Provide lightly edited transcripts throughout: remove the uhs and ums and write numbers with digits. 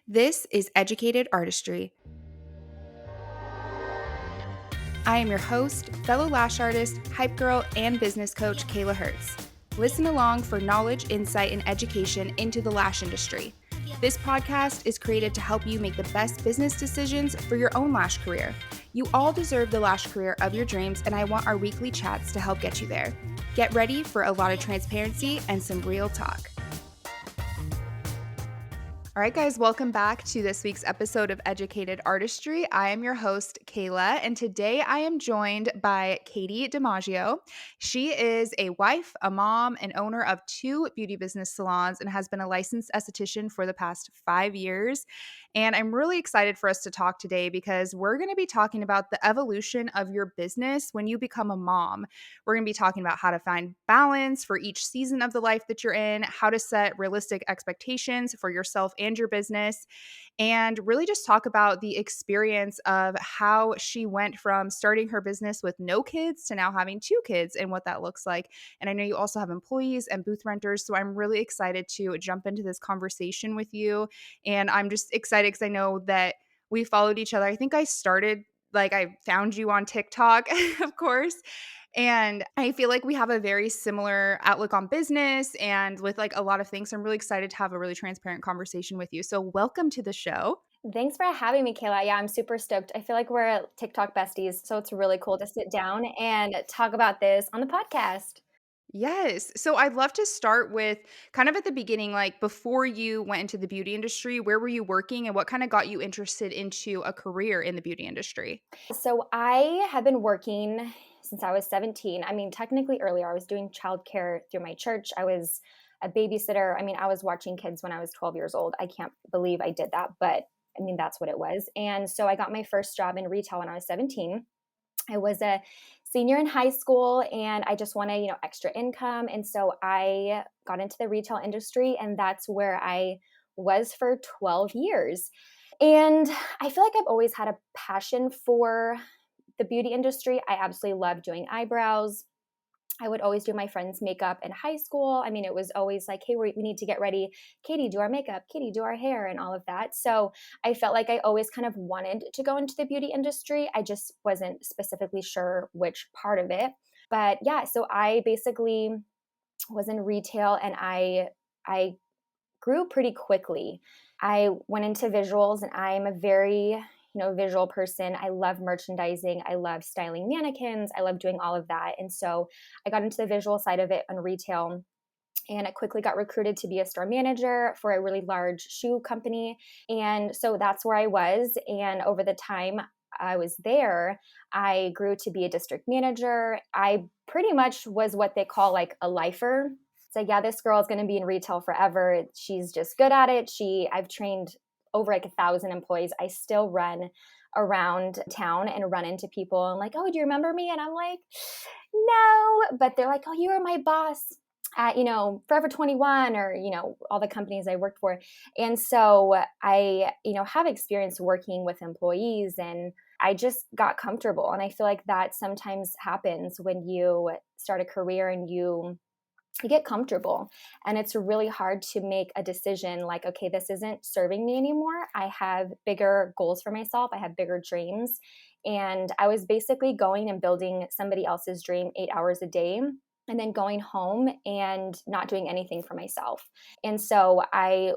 This is Educated Artistry. I am your host, fellow lash artist, hype girl, and business coach, Kayla Hertz. Listen along for knowledge, insight, and education into the lash industry. This podcast is created to help you make the best business decisions for your own lash career. You all deserve the lash career of your dreams, and I want our weekly chats to help get you there. Get ready for a lot of transparency and some real talk. All right, guys, welcome back to this week's episode of Educated Artistry. I am your host, Kayla, and today I am joined by Katie DiMaggio. She is a wife, a mom, and owner of 2 beauty business salons and has been a licensed esthetician for the past 5 years. And I'm really excited for us to talk today because we're going to be talking about the evolution of your business when you become a mom. We're going to be talking about how to find balance for each season of the life that you're in, how to set realistic expectations for yourself and your business, and really just talk about the experience of how she went from starting her business with no kids to now having 2 kids and what that looks like. And I know you also have employees and booth renters, so I'm really excited to jump into this conversation with you. And I'm just excited because I know that we followed each other. I think I found you on TikTok, of course. And I feel like we have a very similar outlook on business and with like a lot of things. So I'm really excited to have a really transparent conversation with you. So welcome to the show. Thanks for having me, Kayla. Yeah, I'm super stoked. I feel like we're TikTok besties, so it's really cool to sit down and talk about this on the podcast. Yes. So I'd love to start with kind of at the beginning, like before you went into the beauty industry, where were you working and what kind of got you interested into a career in the beauty industry? So I have been working since I was 17. I mean, technically earlier, I was doing childcare through my church. I was a babysitter. I mean, I was watching kids when I was 12 years old. I can't believe I did that, but I mean, that's what it was. And so I got my first job in retail when I was 17. I was a senior in high school and I just wanted, extra income. And so I got into the retail industry and that's where I was for 12 years. And I feel like I've always had a passion for the beauty industry. I absolutely love doing eyebrows. I would always do my friends' makeup in high school. I mean, it was always like, hey, we need to get ready. Katie, do our makeup. Katie, do our hair and all of that. So I felt like I always kind of wanted to go into the beauty industry. I just wasn't specifically sure which part of it. But yeah, so I basically was in retail and I grew pretty quickly. I went into visuals and I'm a very visual person. I love merchandising. I love styling mannequins. I love doing all of that. And so I got into the visual side of it on retail and I quickly got recruited to be a store manager for a really large shoe company. And so that's where I was. And over the time I was there, I grew to be a district manager. I pretty much was what they call like a lifer. It's like, yeah, this girl is going to be in retail forever. She's just good at it. I've trained over like 1,000 employees. I still run around town and run into people and like, oh, do you remember me? And I'm like, no, but they're like, oh, you were my boss at, Forever 21 or, all the companies I worked for. And so I, have experience working with employees and I just got comfortable. And I feel like that sometimes happens when you start a career and you get comfortable and it's really hard to make a decision like, okay, this isn't serving me anymore. I have bigger goals for myself. I have bigger dreams. And I was basically going and building somebody else's dream 8 hours a day and then going home and not doing anything for myself. And so I,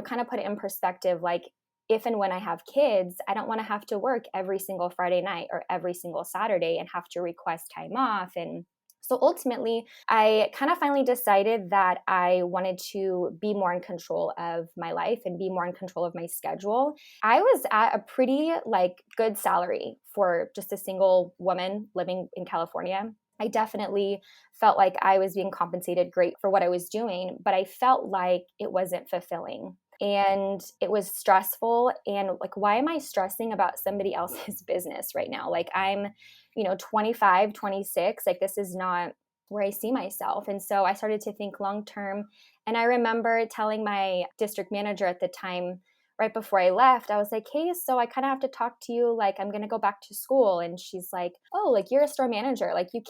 kind of put it in perspective, like if and when I have kids, I don't want to have to work every single Friday night or every single Saturday and have to request time off. And so ultimately, I kind of finally decided that I wanted to be more in control of my life and be more in control of my schedule. I was at a pretty good salary for just a single woman living in California. I definitely felt like I was being compensated great for what I was doing, but I felt like it wasn't fulfilling. And it was stressful. And like, why am I stressing about somebody else's business right now? Like I'm 25, 26, like this is not where I see myself. And so I started to think long term. And I remember telling my district manager at the time, right before I left, I was like, hey, so I kind of have to talk to you. Like, I'm going to go back to school. And she's like, oh, like you're a store manager. Like you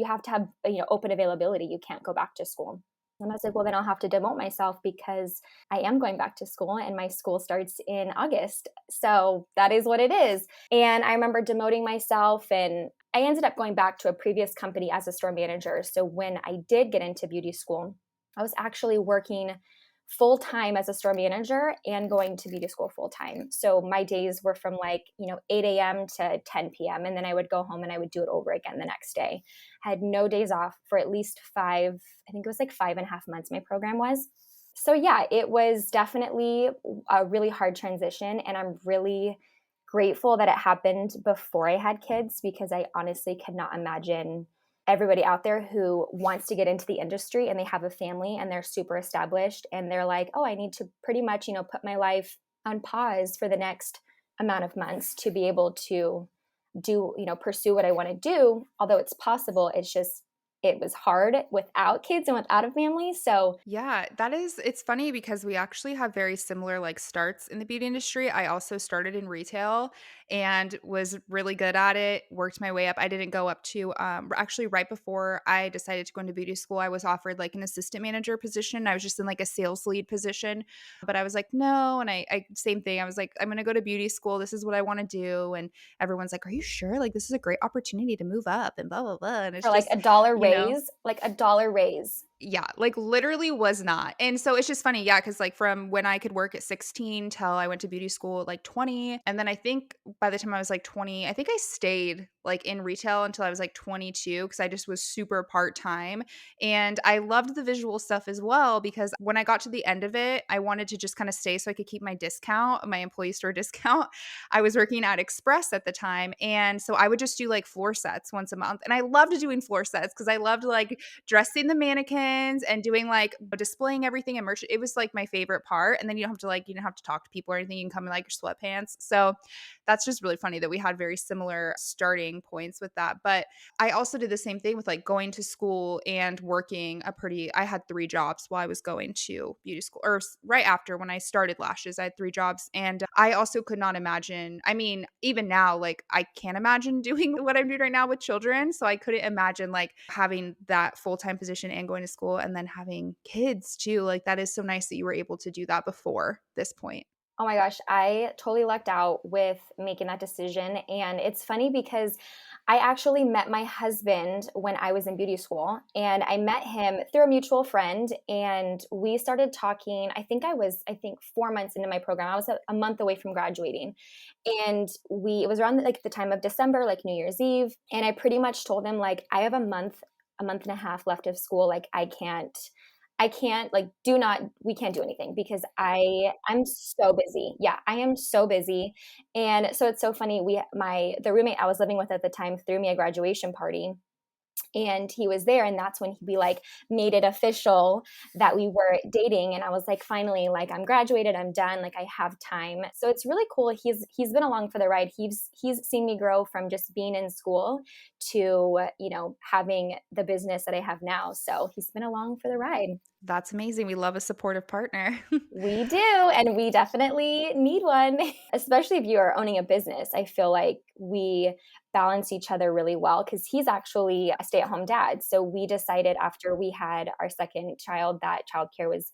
have to have, open availability. You can't go back to school. And I was like, well, then I'll have to demote myself because I am going back to school and my school starts in August. So that is what it is. And I remember demoting myself, and I ended up going back to a previous company as a store manager. So when I did get into beauty school, I was actually working full time as a store manager and going to beauty school full time. So my days were from like, 8 a.m. to 10 p.m. And then I would go home and I would do it over again the next day. Had no days off for at least I think it was like 5.5 months my program was. So yeah, it was definitely a really hard transition. And I'm really grateful that it happened before I had kids, because I honestly could not imagine everybody out there who wants to get into the industry and they have a family and they're super established and they're like, oh, I need to pretty much, put my life on pause for the next amount of months to be able to do, pursue what I want to do. Although it's possible, it was hard without kids and without a family. So Yeah, that is it's funny because we actually have very similar like starts in the beauty industry. I also started in retail and was really good at it, worked my way up. I didn't go up to actually right before I decided to go into beauty school, I was offered like an assistant manager position. I was just in like a sales lead position, but I was like, no, and I same thing. I was like, I'm going to go to beauty school. This is what I want to do, and everyone's like, are you sure? Like this is a great opportunity to move up and blah blah blah. And it's for like a just, dollar you know, raise, like a dollar raise. yeah, like, literally was not, and so it's just funny, yeah, because like, from when I could work at 16 till I went to beauty school at, like, 20, and then I think by the time I was, like, 20, I think I stayed, like, in retail until I was, like, 22 because I just was super part-time, and I loved the visual stuff as well because when I got to the end of it, I wanted to just kinda stay so I could keep my discount, my employee store discount. I was working at Express at the time, and so I would just do, like, floor sets once a month, and I loved doing floor sets because I loved, like, dressing the mannequins and doing like displaying everything in merch. It was like my favorite part. And then you don't have to talk to people or anything. You can come in like your sweatpants. So that's just really funny that we had very similar starting points with that. But I also did the same thing with like going to school and working I had 3 jobs while I was going to beauty school or right after when I started lashes. I had 3 jobs and I also could not imagine. I mean, even now, like I can't imagine doing what I'm doing right now with children. So I couldn't imagine like having that full-time position and going to school and then having kids too. Like that is so nice that you were able to do that before this point. Oh my gosh, I totally lucked out with making that decision. And it's funny because I actually met my husband when I was in beauty school, and I met him through a mutual friend. And we started talking. I think 4 months into my program. I was a month away from graduating. And it was around like the time of December, like New Year's Eve. And I pretty much told him, like, I have a month and a half left of school. Like, I can't like do not we can't do anything because I'm so busy. Yeah, I am so busy. And so it's so funny. The roommate I was living with at the time threw me a graduation party, and he was there, and that's when we like made it official that we were dating. And I was like, finally, like, I'm graduated, I'm done, like I have time. So it's really cool. He's been along for the ride. He's seen me grow from just being in school to having the business that I have now. So he's been along for the ride. That's amazing. We love a supportive partner. We do, and we definitely need one, especially if you are owning a business. I feel like we balance each other really well because he's actually a stay-at-home dad. So we decided after we had our second child that childcare was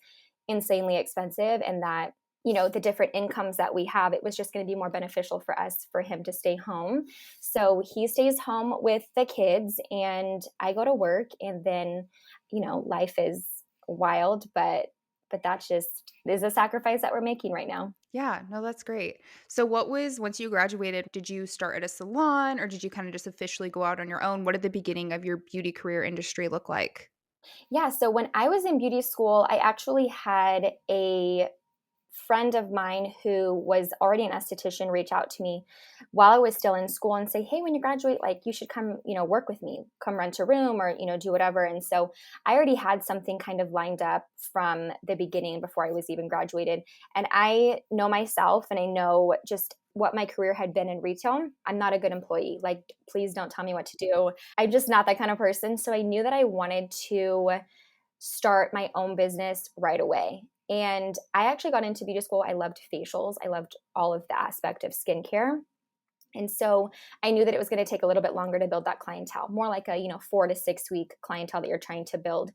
insanely expensive, and that the different incomes that we have, it was just going to be more beneficial for us for him to stay home. So he stays home with the kids, and I go to work, and then life is wild, but that's just is a sacrifice that we're making right now. Yeah, no, that's great. So once you graduated, did you start at a salon or did you kind of just officially go out on your own? What did the beginning of your beauty career industry look like? Yeah, so when I was in beauty school, I actually had a friend of mine who was already an esthetician reach out to me while I was still in school and say, "Hey, when you graduate, like you should come, work with me, come rent a room or, do whatever." And so I already had something kind of lined up from the beginning before I was even graduated. And I know myself and I know just what my career had been in retail. I'm not a good employee. Like, please don't tell me what to do. I'm just not that kind of person. So I knew that I wanted to start my own business right away. And I actually got into beauty school. I loved facials. I loved all of the aspect of skincare. And so I knew that it was going to take a little bit longer to build that clientele, more like a 4 to 6 week clientele that you're trying to build.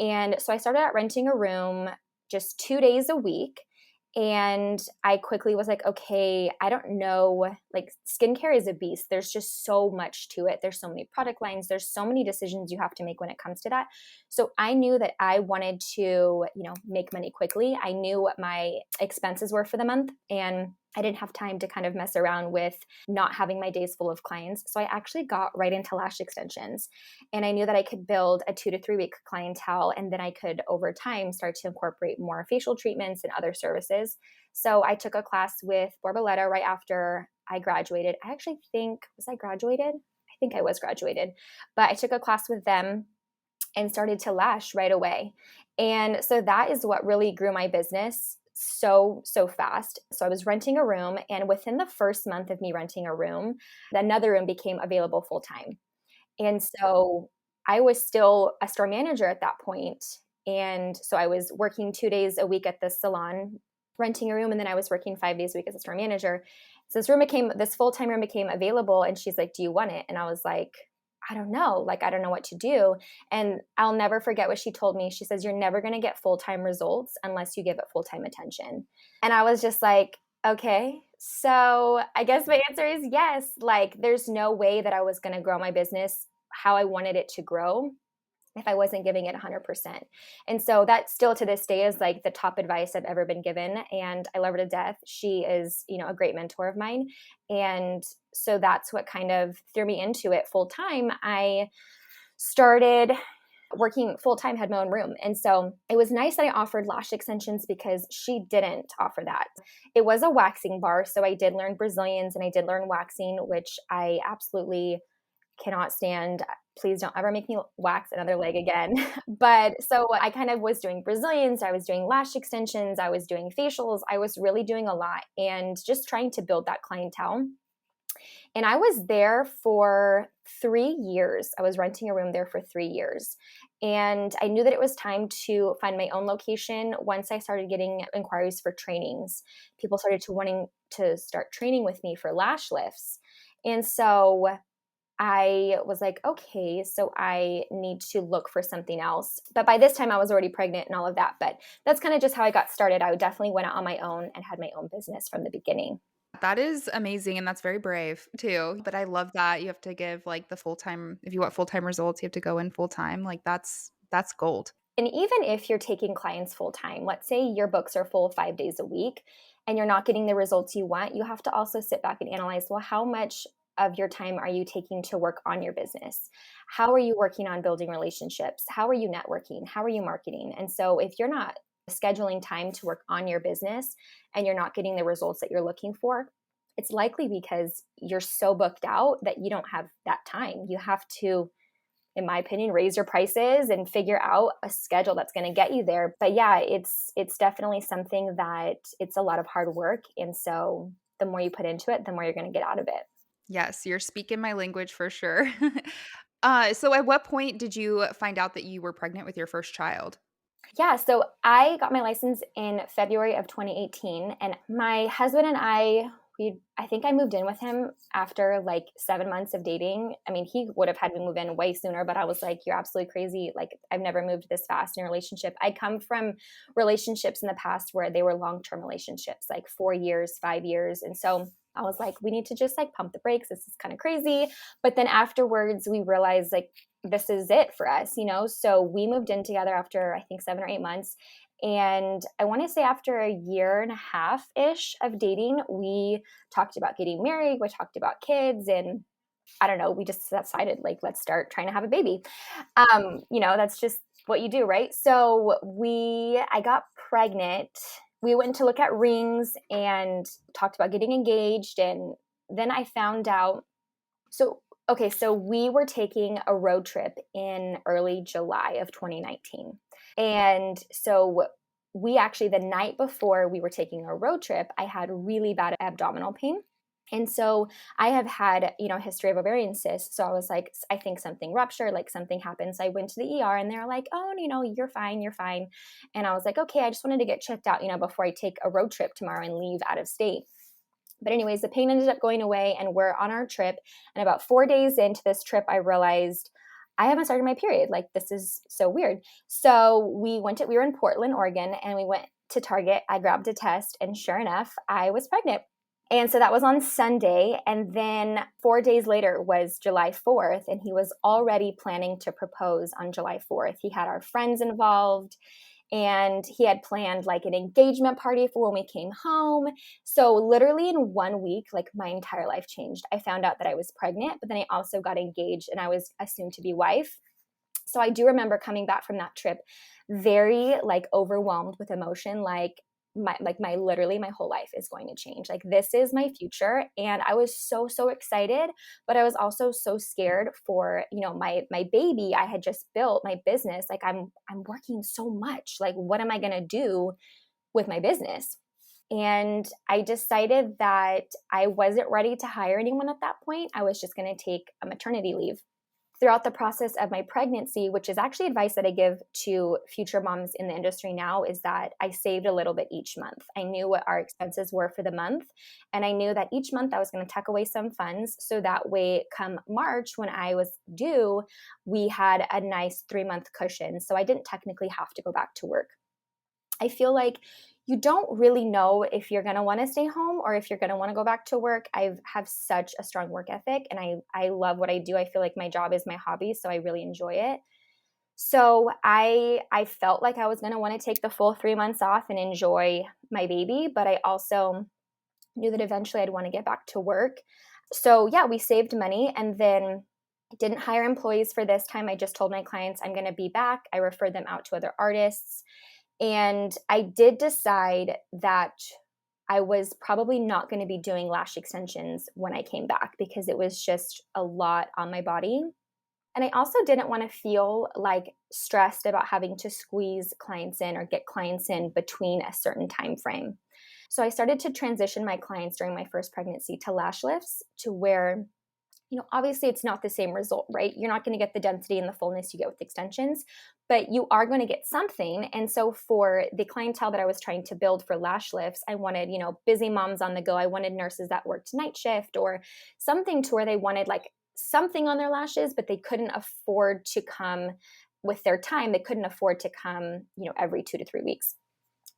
And so I started out renting a room just 2 days a week. And I quickly was like, okay, I don't know. Like, skincare is a beast. There's just so much to it. There's so many product lines. There's so many decisions you have to make when it comes to that. So I knew that I wanted to, make money quickly. I knew what my expenses were for the month, and I didn't have time to kind of mess around with not having my days full of clients. So I actually got right into lash extensions. And I knew that I could build a 2 to 3 week clientele, and then I could over time start to incorporate more facial treatments and other services. So I took a class with Borboleta right after I graduated. I actually think, was I graduated? I think I was graduated, but I took a class with them and started to lash right away. And so that is what really grew my business so fast. So I was renting a room, and within the first month of me renting a room, another room became available full time. And so I was still a store manager at that point. And so I was working 2 days a week at the salon, renting a room, and then I was working 5 days a week as a store manager. So this full-time room became available, and she's like, "Do you want it?" And I was like, I don't know. Like, I don't know what to do. And I'll never forget what she told me. She says, "You're never going to get full-time results unless you give it full-time attention." And I was just like, okay. So I guess my answer is yes. Like, there's no way that I was going to grow my business how I wanted it to grow if I wasn't giving it 100%. And so that still to this day is like the top advice I've ever been given. And I love her to death. She is, a great mentor of mine. And so that's what kind of threw me into it full time. I started working full time, had my own room. And so it was nice that I offered lash extensions because she didn't offer that. It was a waxing bar. So I did learn Brazilians and I did learn waxing, which I absolutely cannot stand. Please don't ever make me wax another leg again. But so I kind of was doing Brazilians, I was doing lash extensions, I was doing facials, I was really doing a lot and just trying to build that clientele. And I was there for 3 years. I was renting a room there for 3 years. And I knew that it was time to find my own location once I started getting inquiries for trainings. People started to wanting to start training with me for lash lifts. And so I was like, okay, so I need to look for something else. But by this time I was already pregnant and all of that. But that's kind of just how I got started. I definitely went out on my own and had my own business from the beginning. That is amazing, and that's very brave too, but I love that you have to give, like, the full-time if you want full-time results, you have to go in full-time, like, that's gold. And even if you're taking clients full time, let's say your books are full 5 days a week and you're not getting the results you want, you have to also sit back and analyze, well, how much of your time are you taking to work on your business? How are you working on building relationships? How are you networking? How are you marketing? And so if you're not scheduling time to work on your business and you're not getting the results that you're looking for, it's likely because you're so booked out that you don't have that time. You have to, in my opinion, raise your prices and figure out a schedule that's going to get you there. But yeah, it's definitely something that it's a lot of hard work. And so the more you put into it, the more you're going to get out of it. Yes, you're speaking my language for sure. So at what point did you find out that you were pregnant with your first child? Yeah, so I got my license in February of 2018, and my husband and I think I moved in with him after like 7 months of dating. I mean, he would have had me move in way sooner, but I was like, "You're absolutely crazy. Like, I've never moved this fast in a relationship." I come from relationships in the past where they were long-term relationships, like 4 years, 5 years. And so I was like, we need to just like pump the brakes. This is kind of crazy. But then afterwards, we realized like this is it for us. So we moved in together after I think 7 or 8 months. And I want to say after a year and a half ish of dating, we talked about getting married, we talked about kids, and I don't know, we just decided like, let's start trying to have a baby. That's just what you do, right? So I got pregnant. We went to look at rings and talked about getting engaged. And then I found out, so okay, so we were taking a road trip in early July of 2019. And so we actually, the night before we were taking a road trip, I had really bad abdominal pain. And so I have had, a history of ovarian cysts. So I was like, I think something ruptured, like something happened. So I went to the ER and they're like, oh, you're fine, you're fine. And I was like, okay, I just wanted to get checked out, before I take a road trip tomorrow and leave out of state. But anyways, the pain ended up going away and we're on our trip. And about 4 days into this trip, I realized I haven't started my period. Like, this is so weird. So we were in Portland, Oregon, and we went to Target. I grabbed a test, and sure enough, I was pregnant. And so that was on Sunday. And then 4 days later was July 4th, and he was already planning to propose on July 4th. He had our friends involved, and he had planned like an engagement party for when we came home. So literally in 1 week, like my entire life changed. I found out that I was pregnant, but then I also got engaged and I was a soon to be wife. So I do remember coming back from that trip very like overwhelmed with emotion, like my literally my whole life is going to change. Like, this is my future. And I was so excited, but I was also so scared for, my baby. I had just built my business. Like, I'm working so much. Like, what am I going to do with my business? And I decided that I wasn't ready to hire anyone at that point. I was just going to take a maternity leave. Throughout the process of my pregnancy, which is actually advice that I give to future moms in the industry now, is that I saved a little bit each month. I knew what our expenses were for the month, and I knew that each month I was going to tuck away some funds so that way come March when I was due, we had a nice 3-month cushion. So I didn't technically have to go back to work. I feel like you don't really know if you're going to want to stay home or if you're going to want to go back to work. I have such a strong work ethic, and I love what I do. I feel like my job is my hobby, so I really enjoy it. So I felt like I was going to want to take the full 3 months off and enjoy my baby, but I also knew that eventually I'd want to get back to work. So yeah, we saved money, and then I didn't hire employees for this time. I just told my clients I'm going to be back. I referred them out to other artists. And I did decide that I was probably not going to be doing lash extensions when I came back because it was just a lot on my body. And I also didn't want to feel like stressed about having to squeeze clients in or get clients in between a certain time frame. So I started to transition my clients during my first pregnancy to lash lifts, to where obviously it's not the same result, right? You're not going to get the density and the fullness you get with extensions, but you are going to get something. And so for the clientele that I was trying to build for lash lifts, I wanted, busy moms on the go. I wanted nurses that worked night shift or something to where they wanted like something on their lashes, but they couldn't afford to come with their time. They couldn't afford to come, every 2 to 3 weeks.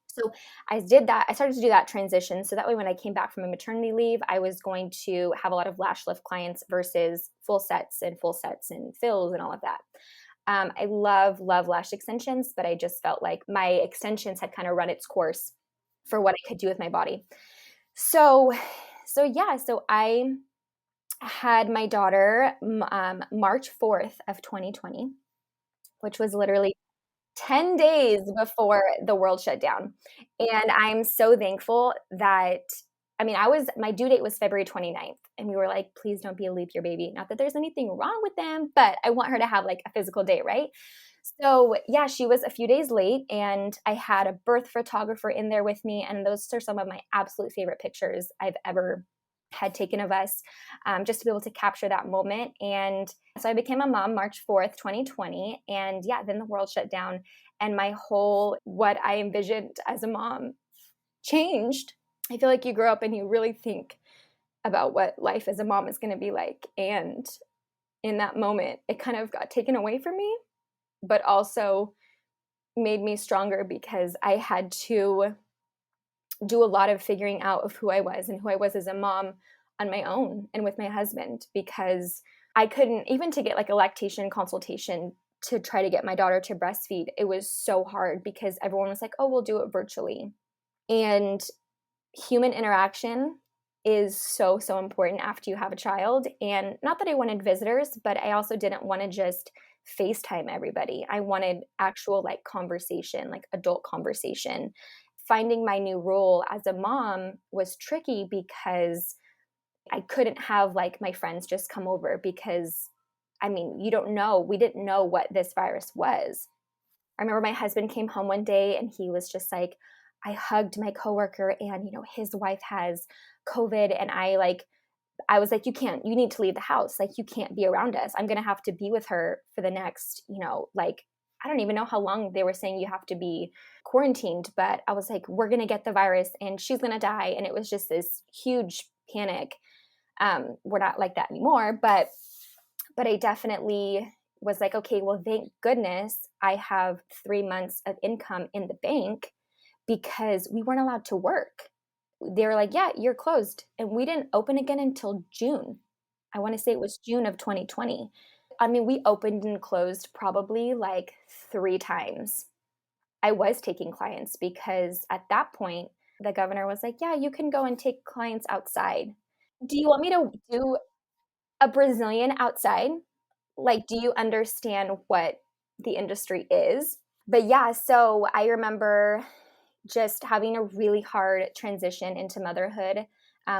So I did that. I started to do that transition. So that way, when I came back from a maternity leave, I was going to have a lot of lash lift clients versus full sets and fills and all of that. I love lash extensions, but I just felt like my extensions had kind of run its course for what I could do with my body. So I had my daughter March 4th of 2020, which was literally 10 days before the world shut down. And I'm so thankful that, my due date was February 29th. And we were like, please don't be a leap year baby. Not that there's anything wrong with them, but I want her to have like a physical date, right? So yeah, she was a few days late, and I had a birth photographer in there with me. And those are some of my absolute favorite pictures I've ever had taken of us, just to be able to capture that moment. And so I became a mom March 4th, 2020. And yeah, then the world shut down, and my whole, what I envisioned as a mom changed. I feel like you grow up and you really think about what life as a mom is going to be like. And in that moment, it kind of got taken away from me, but also made me stronger because I had to do a lot of figuring out of who I was and who I was as a mom on my own and with my husband, because I couldn't, even to get like a lactation consultation to try to get my daughter to breastfeed, it was so hard because everyone was like, oh, we'll do it virtually. And human interaction is so important after you have a child. And not that I wanted visitors, but I also didn't want to just FaceTime everybody. I wanted actual like conversation, like adult conversation. Finding my new role as a mom was tricky because I couldn't have like my friends just come over because, you don't know. We didn't know what this virus was. I remember my husband came home one day and he was just like, I hugged my coworker and, his wife has COVID. And I was like, you need to leave the house. Like, you can't be around us. I'm going to have to be with her for the next, I don't even know how long they were saying you have to be quarantined, but I was like, we're going to get the virus and she's going to die. And it was just this huge panic. We're not like that anymore, but I definitely was like, okay, well, thank goodness I have 3 months of income in the bank because we weren't allowed to work. They were like, yeah, you're closed. And we didn't open again until June. I want to say it was June of 2020. I mean, we opened and closed probably like 3 times. I was taking clients because at that point, the governor was like, yeah, you can go and take clients outside. Do you want me to do a Brazilian outside? Like, do you understand what the industry is? But yeah, so I remember just having a really hard transition into motherhood.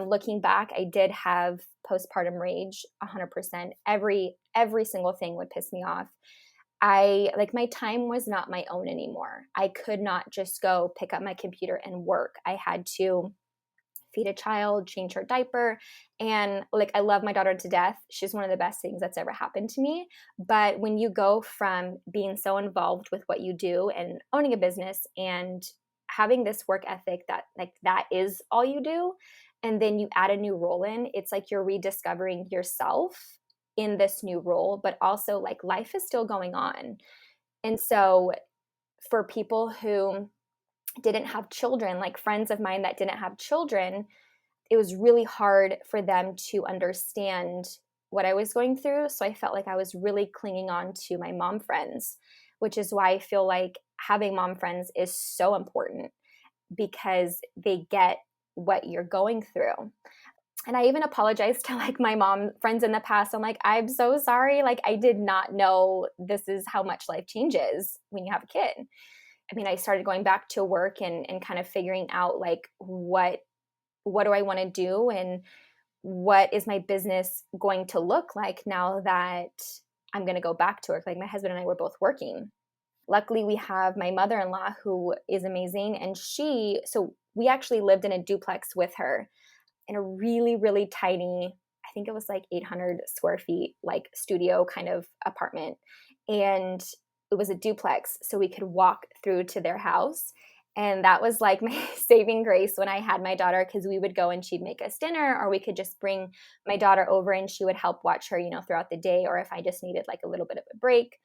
Looking back, I did have postpartum rage 100%. Every single thing would piss me off. I like my time was not my own anymore. I could not just go pick up my computer and work. I had to feed a child, change her diaper. And like, I love my daughter to death. She's one of the best things that's ever happened to me. But when you go from being so involved with what you do and owning a business and having this work ethic that like that is all you do, and then you add a new role in, it's like you're rediscovering yourself in this new role, but also like life is still going on. And so for people who didn't have children, like friends of mine that didn't have children, it was really hard for them to understand what I was going through. So I felt like I was really clinging on to my mom friends, which is why I feel like having mom friends is so important because they get what you're going through. And I even apologized to like my mom friends in the past. I'm like, I'm so sorry. Like, I did not know this is how much life changes when you have a kid. I mean, I started going back to work and kind of figuring out like what do I want to do and what is my business going to look like now that I'm going to go back to work. Like my husband and I were both working. Luckily, we have my mother-in-law who is amazing. And so we actually lived in a duplex with her in a really, really tiny, I think it was like 800 square feet, like studio kind of apartment. And it was a duplex, so we could walk through to their house. And that was like my saving grace when I had my daughter, because we would go and she'd make us dinner, or we could just bring my daughter over and she would help watch her, throughout the day, or if I just needed like a little bit of a break.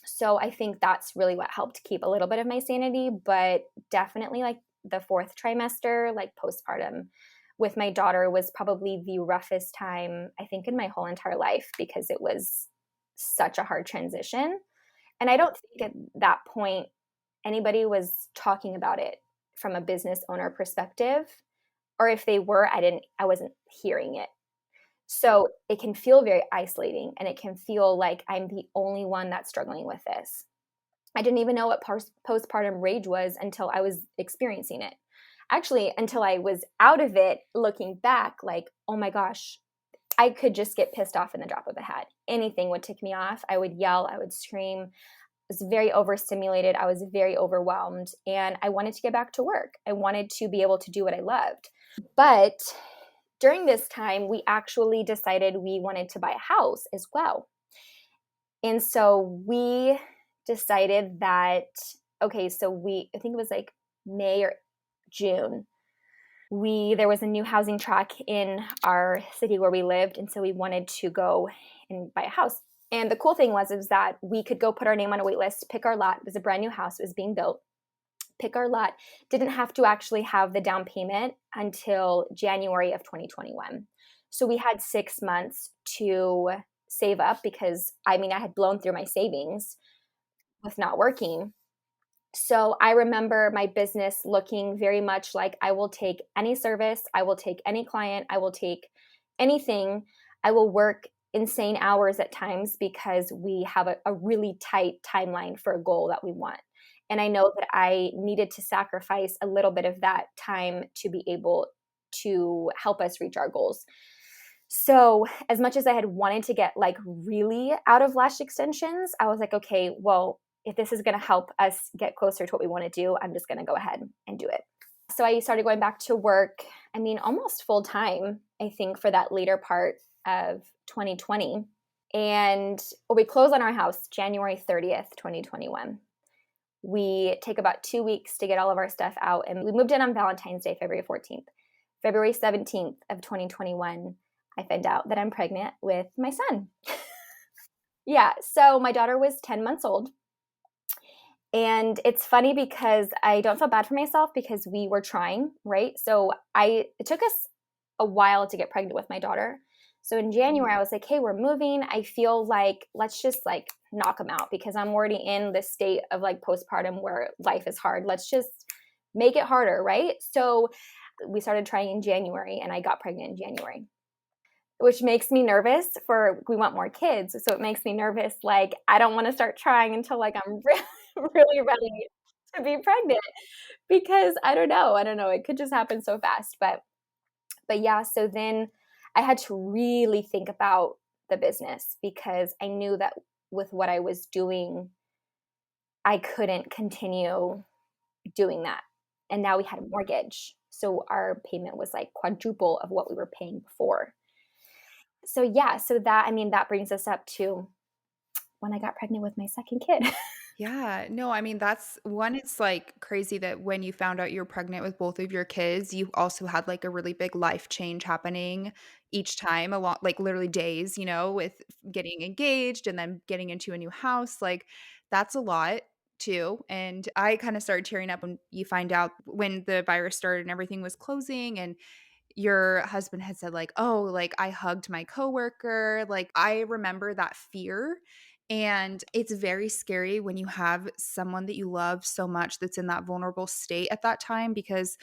So I think that's really what helped keep a little bit of my sanity, but definitely like the fourth trimester, like postpartum with my daughter was probably the roughest time I think in my whole entire life because it was such a hard transition. And I don't think at that point anybody was talking about it from a business owner perspective, or if they were, I wasn't hearing it. So it can feel very isolating and it can feel like I'm the only one that's struggling with this. I didn't even know what postpartum rage was until I was experiencing it. Actually, until I was out of it, looking back, like, oh my gosh, I could just get pissed off in the drop of a hat. Anything would tick me off. I would yell, I would scream. I was very overstimulated. I was very overwhelmed. And I wanted to get back to work. I wanted to be able to do what I loved. But during this time, we actually decided we wanted to buy a house as well. And so we decided that, okay, so I think it was like May or June, there was a new housing track in our city where we lived, and so we wanted to go and buy a house. And the cool thing is that we could go put our name on a wait list, pick our lot. It was a brand new house, it was being built. Pick our lot, didn't have to actually have the down payment until January of 2021. So we had 6 months to save up because I had blown through my savings with not working. So I remember my business looking very much like I will take any service, I will take any client, I will take anything. I will work insane hours at times because we have a really tight timeline for a goal that we want. And I know that I needed to sacrifice a little bit of that time to be able to help us reach our goals. So as much as I had wanted to get like really out of lash extensions, I was like, okay, well, if this is going to help us get closer to what we want to do, I'm just going to go ahead and do it. So I started going back to work, almost full time, I think, for that later part of 2020. And we closed on our house January 30th, 2021. We take about 2 weeks to get all of our stuff out. And we moved in on Valentine's Day, February 14th. February 17th of 2021, I find out that I'm pregnant with my son. Yeah. So my daughter was 10 months old. And it's funny because I don't feel bad for myself because we were trying, right? It took us a while to get pregnant with my daughter. So in January, I was like, hey, we're moving. I feel like let's just like knock them out because I'm already in this state of like postpartum where life is hard. Let's just make it harder, right? So we started trying in January and I got pregnant in January, which makes me nervous for we want more kids. So it makes me nervous. Like, I don't want to start trying until like I'm really ready to be pregnant because I don't know. I don't know. It could just happen so fast. But yeah, so then I had to really think about the business because I knew that with what I was doing, I couldn't continue doing that. And now we had a mortgage. So our payment was like quadruple of what we were paying before. So yeah, so that I mean that brings us up to when I got pregnant with my second kid. Yeah, no, I mean, that's one, it's like crazy that when you found out you're pregnant with both of your kids, you also had like a really big life change happening each time, a lot, like literally days, with getting engaged and then getting into a new house. Like, that's a lot too. And I kind of started tearing up when you find out when the virus started and everything was closing. And your husband had said like, "Oh, like I hugged my coworker." Like I remember that fear, and it's very scary when you have someone that you love so much that's in that vulnerable state at that time, because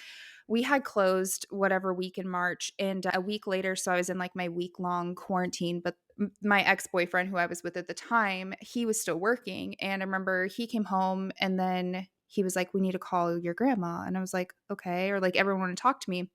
we had closed whatever week in March, and a week later, so I was in like my week-long quarantine, but my ex-boyfriend who I was with at the time, he was still working, and I remember he came home and then he was like, "We need to call your grandma." And I was like, "Okay," or like everyone wanted to talk to me.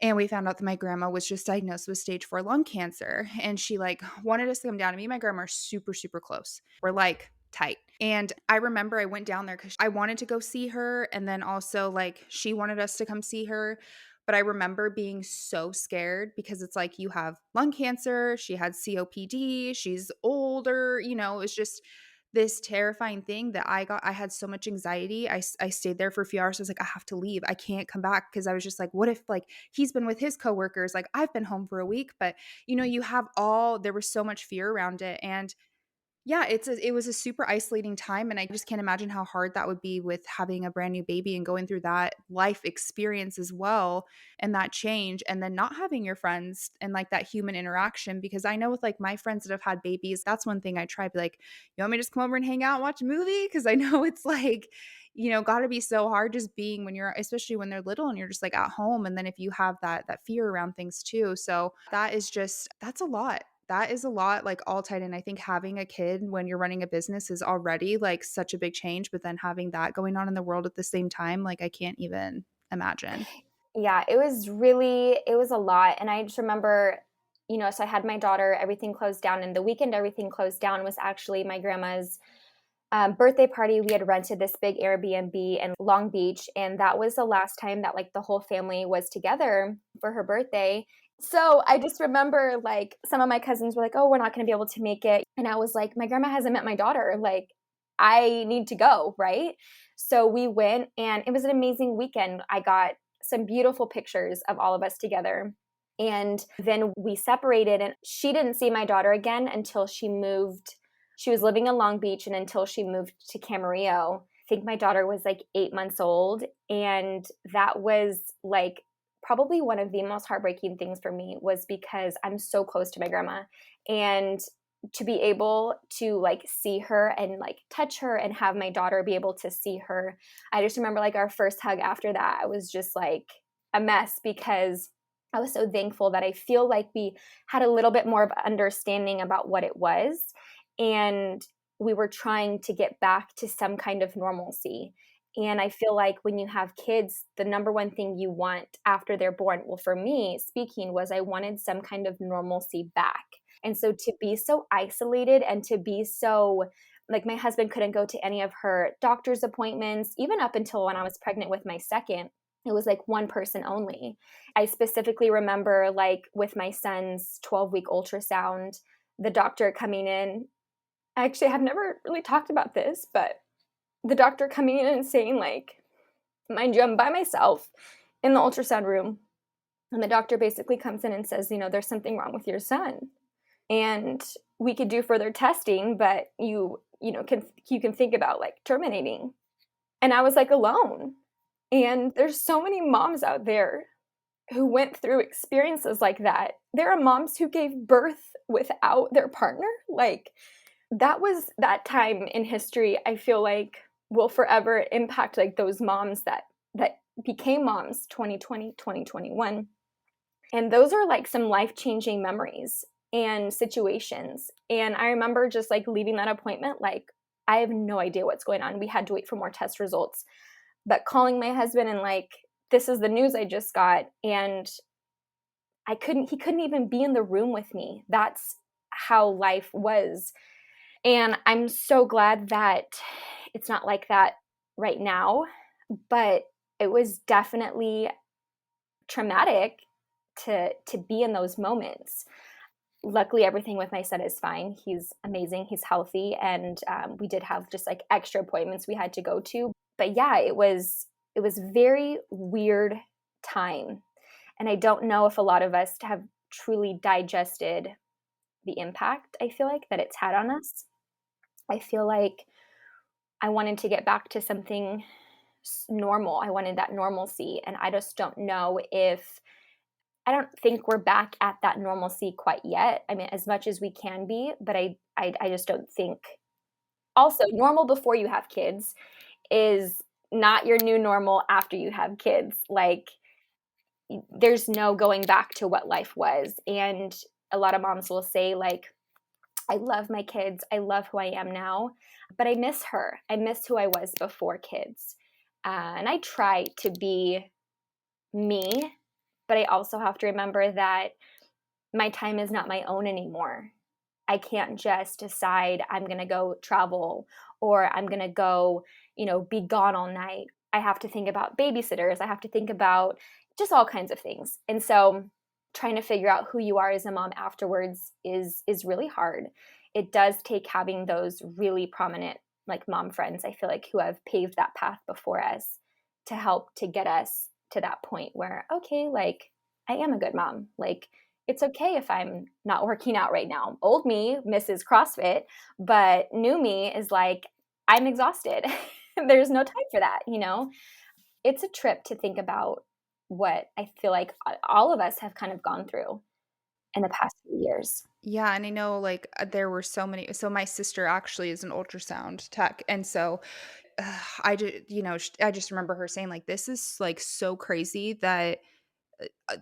And we found out that my grandma was just diagnosed with stage 4 lung cancer. And she like wanted us to come down. And me and my grandma are super, super close. We're like tight. And I remember I went down there because I wanted to go see her. And then also like she wanted us to come see her. But I remember being so scared because it's like you have lung cancer, she had COPD, she's older, it's just this terrifying thing that I had so much anxiety. I stayed there for a few hours. I was like, I have to leave. I can't come back because I was just like, what if like he's been with his coworkers? Like I've been home for a week, but you have there was so much fear around it. And yeah, it was a super isolating time, and I just can't imagine how hard that would be with having a brand new baby and going through that life experience as well, and that change, and then not having your friends and like that human interaction. Because I know with like my friends that have had babies, that's one thing I try. Be like, you want me to just come over and hang out and watch a movie? Because I know it's like, got to be so hard just being when you're, especially when they're little and you're just like at home, and then if you have that fear around things too. So that's a lot. That is a lot, like, all tied in. I think having a kid when you're running a business is already, like, such a big change, but then having that going on in the world at the same time, like, I can't even imagine. Yeah, it was a lot. And I just remember, so I had my daughter, everything closed down. And the weekend everything closed down was actually my grandma's birthday party. We had rented this big Airbnb in Long Beach. And that was the last time that like the whole family was together for her birthday. So I just remember like some of my cousins were like, oh, we're not going to be able to make it. And I was like, my grandma hasn't met my daughter. Like, I need to go. Right. So we went and it was an amazing weekend. I got some beautiful pictures of all of us together. And then we separated, and she didn't see my daughter again until she moved. She was living in Long Beach, and until she moved to Camarillo. I think my daughter was like 8 months old. And that was like probably one of the most heartbreaking things for me, was because I'm so close to my grandma. And to be able to like see her and like touch her and have my daughter be able to see her. I just remember like our first hug after that, I was just like a mess because I was so thankful that I feel like we had a little bit more of understanding about what it was. And we were trying to get back to some kind of normalcy. And I feel like when you have kids, the number one thing you want after they're born, well, for me speaking, was I wanted some kind of normalcy back. And so to be so isolated and to be so like my husband couldn't go to any of her doctor's appointments, even up until when I was pregnant with my second, it was like one person only. I specifically remember like with my son's 12-week ultrasound, the doctor coming in. I actually have never really talked about this, but the doctor coming in and saying like, mind you, I'm by myself in the ultrasound room. And the doctor basically comes in and says, there's something wrong with your son. And we could do further testing, but you can think about like terminating. And I was like alone. And there's so many moms out there who went through experiences like that. There are moms who gave birth without their partner. Like that was that time in history, I feel like will forever impact like those moms that became moms 2020, 2021. And those are like some life-changing memories and situations. And I remember just like leaving that appointment like I have no idea what's going on. We had to wait for more test results. But calling my husband and like, this is the news I just got, and he couldn't even be in the room with me. That's how life was. And I'm so glad that it's not like that right now, but it was definitely traumatic to be in those moments. Luckily, everything with my son is fine. He's amazing. He's healthy, and we did have just like extra appointments we had to go to. But yeah, it was very weird time, and I don't know if a lot of us have truly digested the impact. I feel like that it's had on us. I feel like I wanted to get back to something normal. I wanted that normalcy, and I just don't know if I don't think we're back at that normalcy quite yet. I mean, as much as we can be, but I just don't think. Also, normal before you have kids is not your new normal after you have kids. Like, there's no going back to what life was. And a lot of moms will say, like, I love my kids. I love who I am now, but I miss her. I miss who I was before kids. And I try to be me, but I also have to remember that my time is not my own anymore. I can't just decide I'm going to go travel or I'm going to go, be gone all night. I have to think about babysitters. I have to think about just all kinds of things. And so trying to figure out who you are as a mom afterwards is really hard. It does take having those really prominent like mom friends, I feel like, who have paved that path before us to help to get us to that point where, okay, like I am a good mom. Like it's okay if I'm not working out right now. Old me misses CrossFit, but new me is like, I'm exhausted. There's no time for that. It's a trip to think about what I feel like all of us have kind of gone through in the past few years. Yeah, and I know, like, there were so my sister actually is an ultrasound tech, and so, I just remember her saying, like, "This is, like, so crazy that,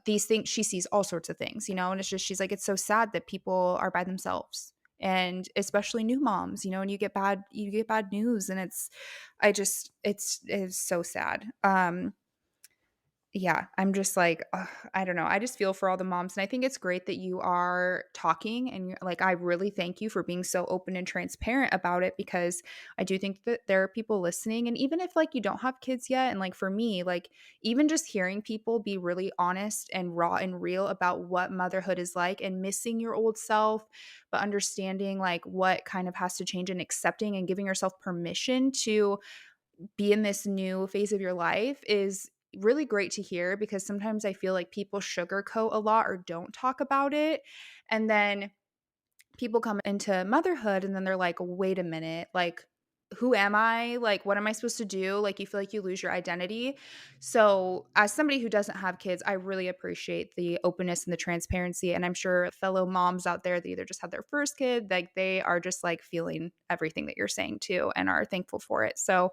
these things" she sees all sorts of things, and it's just she's like, "It's so sad that people are by themselves, and especially new moms, and you get bad news, and it's so sad." Yeah, I'm just like, ugh, I don't know. I just feel for all the moms, and I think it's great that you are talking, and you're like, I really thank you for being so open and transparent about it, because I do think that there are people listening, and even if like you don't have kids yet, and like for me, like even just hearing people be really honest and raw and real about what motherhood is like and missing your old self, but understanding like what kind of has to change and accepting and giving yourself permission to be in this new phase of your life is really great to hear, because sometimes I feel like people sugarcoat a lot or don't talk about it. And then people come into motherhood and then they're like, wait a minute, like, who am I? Like, what am I supposed to do? Like, you feel like you lose your identity. So, as somebody who doesn't have kids, I really appreciate the openness and the transparency. And I'm sure fellow moms out there that either just had their first kid, like, they are just like feeling everything that you're saying too and are thankful for it. So,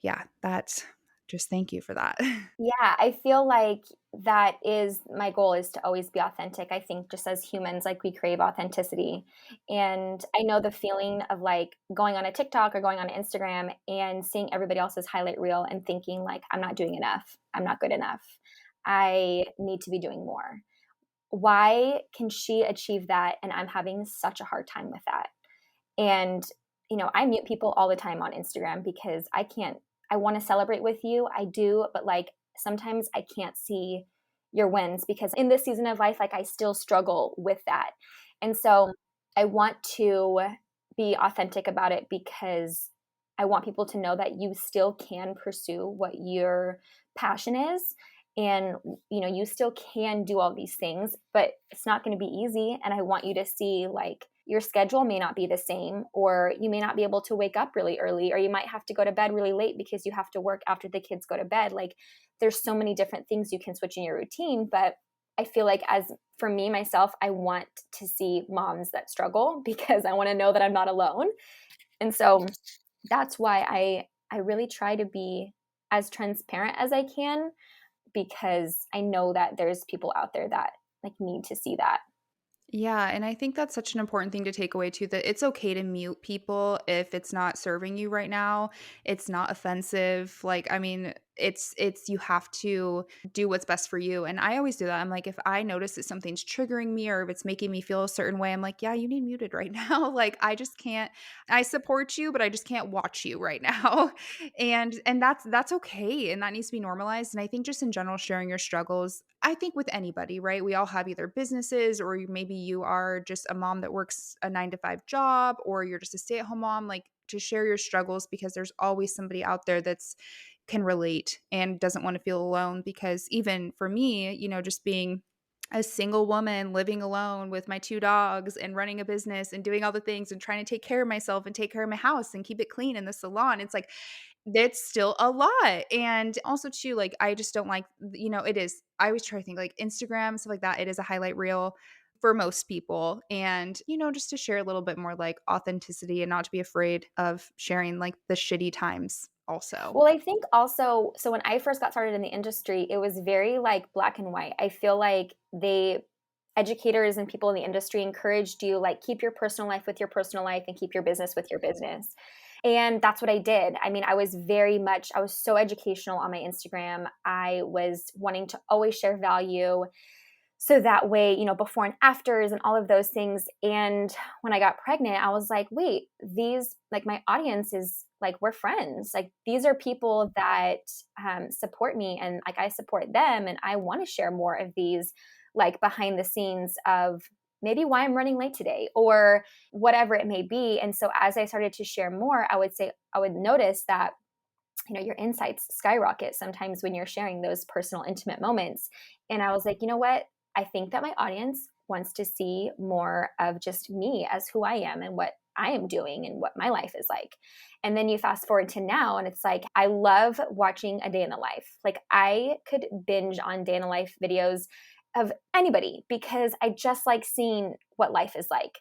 yeah, that's just thank you for that. Yeah, I feel like that is my goal, is to always be authentic. I think just as humans, like we crave authenticity. And I know the feeling of like going on a TikTok or going on Instagram and seeing everybody else's highlight reel and thinking like, I'm not doing enough. I'm not good enough. I need to be doing more. Why can she achieve that? And I'm having such a hard time with that. And, I mute people all the time on Instagram because I want to celebrate with you. I do, but like sometimes I can't see your wins because in this season of life, like I still struggle with that. And so I want to be authentic about it because I want people to know that you still can pursue what your passion is. And, you still can do all these things, but it's not going to be easy. And I want you to see like your schedule may not be the same, or you may not be able to wake up really early, or you might have to go to bed really late because you have to work after the kids go to bed. Like there's so many different things you can switch in your routine. But I feel like, as for me myself, I want to see moms that struggle because I want to know that I'm not alone. And so that's why I really try to be as transparent as I can, because I know that there's people out there that like need to see that. Yeah, and I think that's such an important thing to take away too, that it's okay to mute people if it's not serving you right now. It's not offensive. Like, I mean, it's you have to do what's best for you. And I always do that. I'm like, if I notice that something's triggering me or if it's making me feel a certain way, I'm like, yeah, you need muted right now. Like, I just can't. I support you, but I just can't watch you right now. And that's okay. And that needs to be normalized. And I think just in general, sharing your struggles, I think with anybody, right? We all have either businesses or maybe you are just a mom that works a 9 to 5 job or you're just a stay at home mom, like to share your struggles because there's always somebody out there that's can relate and doesn't want to feel alone. Because even for me, just being a single woman living alone with my 2 dogs and running a business and doing all the things and trying to take care of myself and take care of my house and keep it clean in the salon. It's like that's still a lot, and also too, like, I just don't like it is I always try to think, like, Instagram, stuff like that, it is a highlight reel for most people, and, just to share a little bit more, like, authenticity and not to be afraid of sharing, like, the shitty times also. Well, I think also, so when I first got started in the industry, it was very like black and white. I feel like educators and people in the industry encouraged you, like, keep your personal life with your personal life and keep your business with your business. And that's what I did. I mean, I was so educational on my Instagram. I was wanting to always share value. So that way, before and afters and all of those things. And when I got pregnant, I was like, wait, like, my audience is like, we're friends. Like, these are people that support me, and like, I support them. And I want to share more of these, like, behind the scenes of maybe why I'm running late today or whatever it may be. And so as I started to share more, I would notice that your insights skyrocket sometimes when you're sharing those personal, intimate moments. And I was like, you know what? I think that my audience wants to see more of just me as who I am and what I am doing and what my life is like. And then you fast forward to now, and it's like, I love watching a day in the life. Like, I could binge on day in the life videos of anybody because I just like seeing what life is like.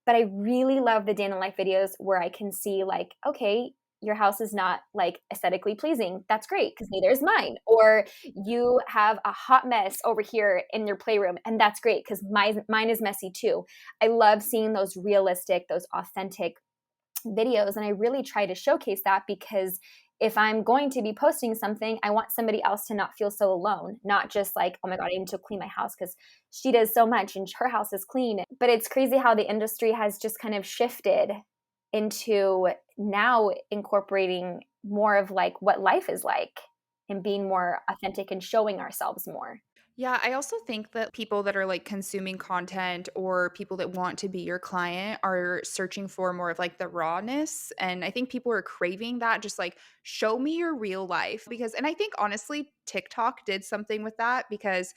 But I really love the day in the life videos where I can see, like, okay, your house is not like aesthetically pleasing. That's great because neither is mine. Or you have a hot mess over here in your playroom, and that's great because mine is messy too. I love seeing those realistic, those authentic videos. And I really try to showcase that because if I'm going to be posting something, I want somebody else to not feel so alone, not just like, oh my God, I need to clean my house because she does so much and her house is clean. But it's crazy how the industry has just kind of shifted into now incorporating more of like what life is like and being more authentic and showing ourselves more. Yeah, I also think that people that are like consuming content or people that want to be your client are searching for more of like the rawness. And I think people are craving that, just like show me your real life. And I think honestly, TikTok did something with that because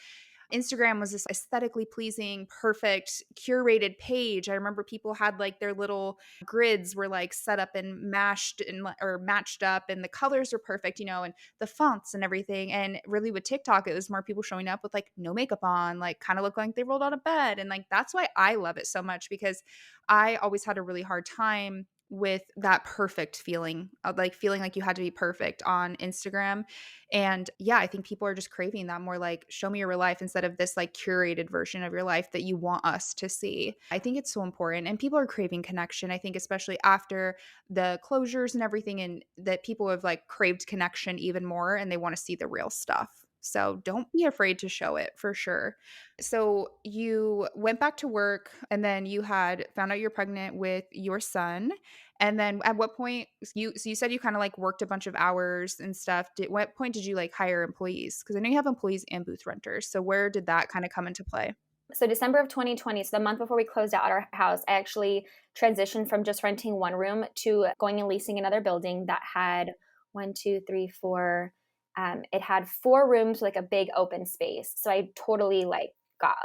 Instagram was this aesthetically pleasing, perfect, curated page. I remember people had like their little grids were like set up and mashed and or matched up, and the colors were perfect, and the fonts and everything. And really with TikTok, it was more people showing up with like no makeup on, like kind of look like they rolled out of bed. And like that's why I love it so much because I always had a really hard time with that perfect feeling of like feeling like you had to be perfect on Instagram. And yeah, I think people are just craving that more like show me your real life instead of this like curated version of your life that you want us to see. I think it's so important and people are craving connection. I think especially after the closures and everything and that people have like craved connection even more and they want to see the real stuff. So don't be afraid to show it for sure. So you went back to work and then you had found out you're pregnant with your son. And then at what point you said you kind of like worked a bunch of hours and stuff. What point did you like hire employees? Because I know you have employees and booth renters. So where did that kind of come into play? So December of 2020, so the month before we closed out our house, I actually transitioned from just renting one room to going and leasing another building that had one, two, three, four. It had 4 rooms, like a big open space. So I totally like got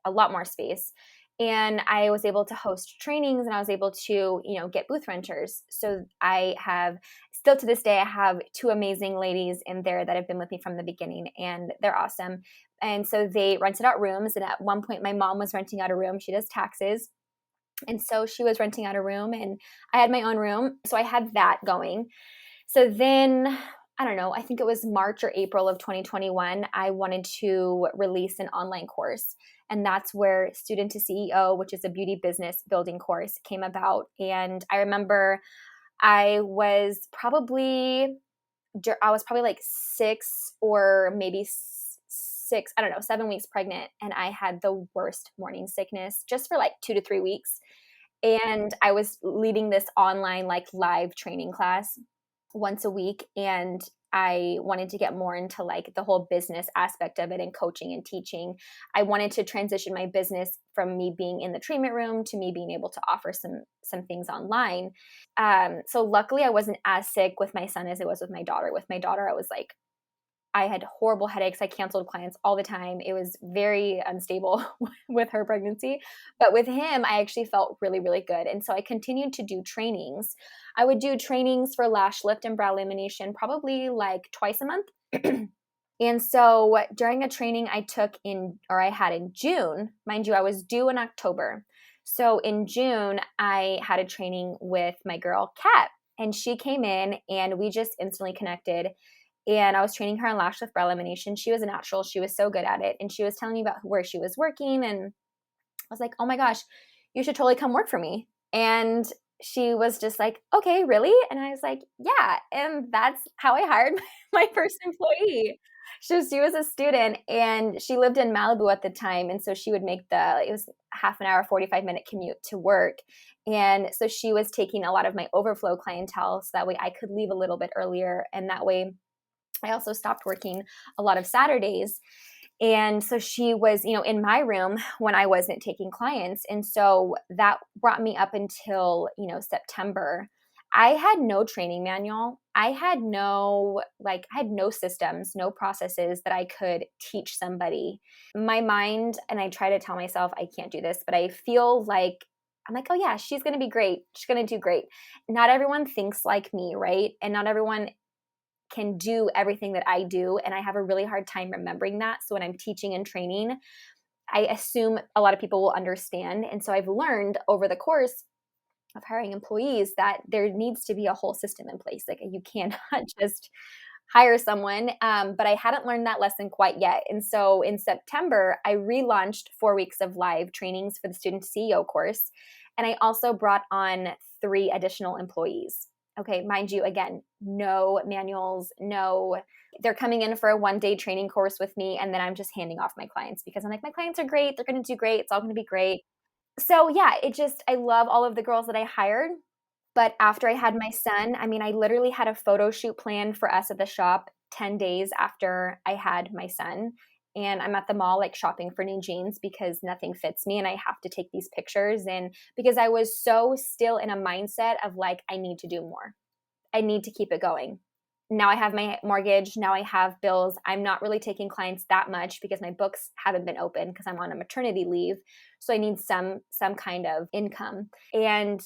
a lot more space. And I was able to host trainings, and I was able to, get booth renters. So I have still to this day, I have two amazing ladies in there that have been with me from the beginning, and they're awesome. And so they rented out rooms. And at one point, my mom was renting out a room. She does taxes. And so she was renting out a room, and I had my own room. So I had that going. So then, I don't know, I think it was March or April of 2021, I wanted to release an online course. And that's where Student to CEO, which is a beauty business building course, came about. And I remember I was probably like 6 or maybe 6, I don't know, 7 weeks pregnant. And I had the worst morning sickness just for like 2 to 3 weeks. And I was leading this online, like live training class once a week. And I wanted to get more into like the whole business aspect of it and coaching and teaching. I wanted to transition my business from me being in the treatment room to me being able to offer some things online. So luckily I wasn't as sick with my son as it was with my daughter. With my daughter, I had horrible headaches. I canceled clients all the time. It was very unstable with her pregnancy. But with him, I actually felt really, really good. And so I continued to do trainings. I would do trainings for lash lift and brow lamination probably like twice a month. And so during a training I had in June, mind you, I was due in October. So in June, I had a training with my girl, Kat, and she came in and we just instantly connected. And I was training her on lash lift brow lamination. She was a natural. She was so good at it. And she was telling me about where she was working. And I was like, oh my gosh, you should totally come work for me. And she was just like, okay, really? And I was like, yeah. And that's how I hired my first employee. She was a student, and she lived in Malibu at the time. And so she would make it was half an hour, 45-minute commute to work. And so she was taking a lot of my overflow clientele so that way I could leave a little bit earlier. And that way I also stopped working a lot of Saturdays. And so she was, in my room when I wasn't taking clients. And so that brought me up until, September. I had no training manual. I had no systems, no processes that I could teach somebody. My mind, and I try to tell myself I can't do this, but I feel like I'm like, oh yeah, she's going to be great. She's going to do great. Not everyone thinks like me, right? And not everyone can do everything that I do. And I have a really hard time remembering that. So when I'm teaching and training, I assume a lot of people will understand. And so I've learned over the course of hiring employees that there needs to be a whole system in place. Like you cannot just hire someone. But I hadn't learned that lesson quite yet. And so in September, I relaunched 4 weeks of live trainings for the Student CEO course. And I also brought on 3 additional employees. Okay, mind you, again, no manuals, they're coming in for a 1-day training course with me. And then I'm just handing off my clients because I'm like, my clients are great. They're going to do great. It's all going to be great. So yeah, I love all of the girls that I hired. But after I had my son, I literally had a photo shoot planned for us at the shop 10 days after I had my son. And I'm at the mall like shopping for new jeans because nothing fits me and I have to take these pictures. And because I was so still in a mindset of like, I need to do more. I need to keep it going. Now I have my mortgage. Now I have bills. I'm not really taking clients that much because my books haven't been open because I'm on a maternity leave. So I need some kind of income. And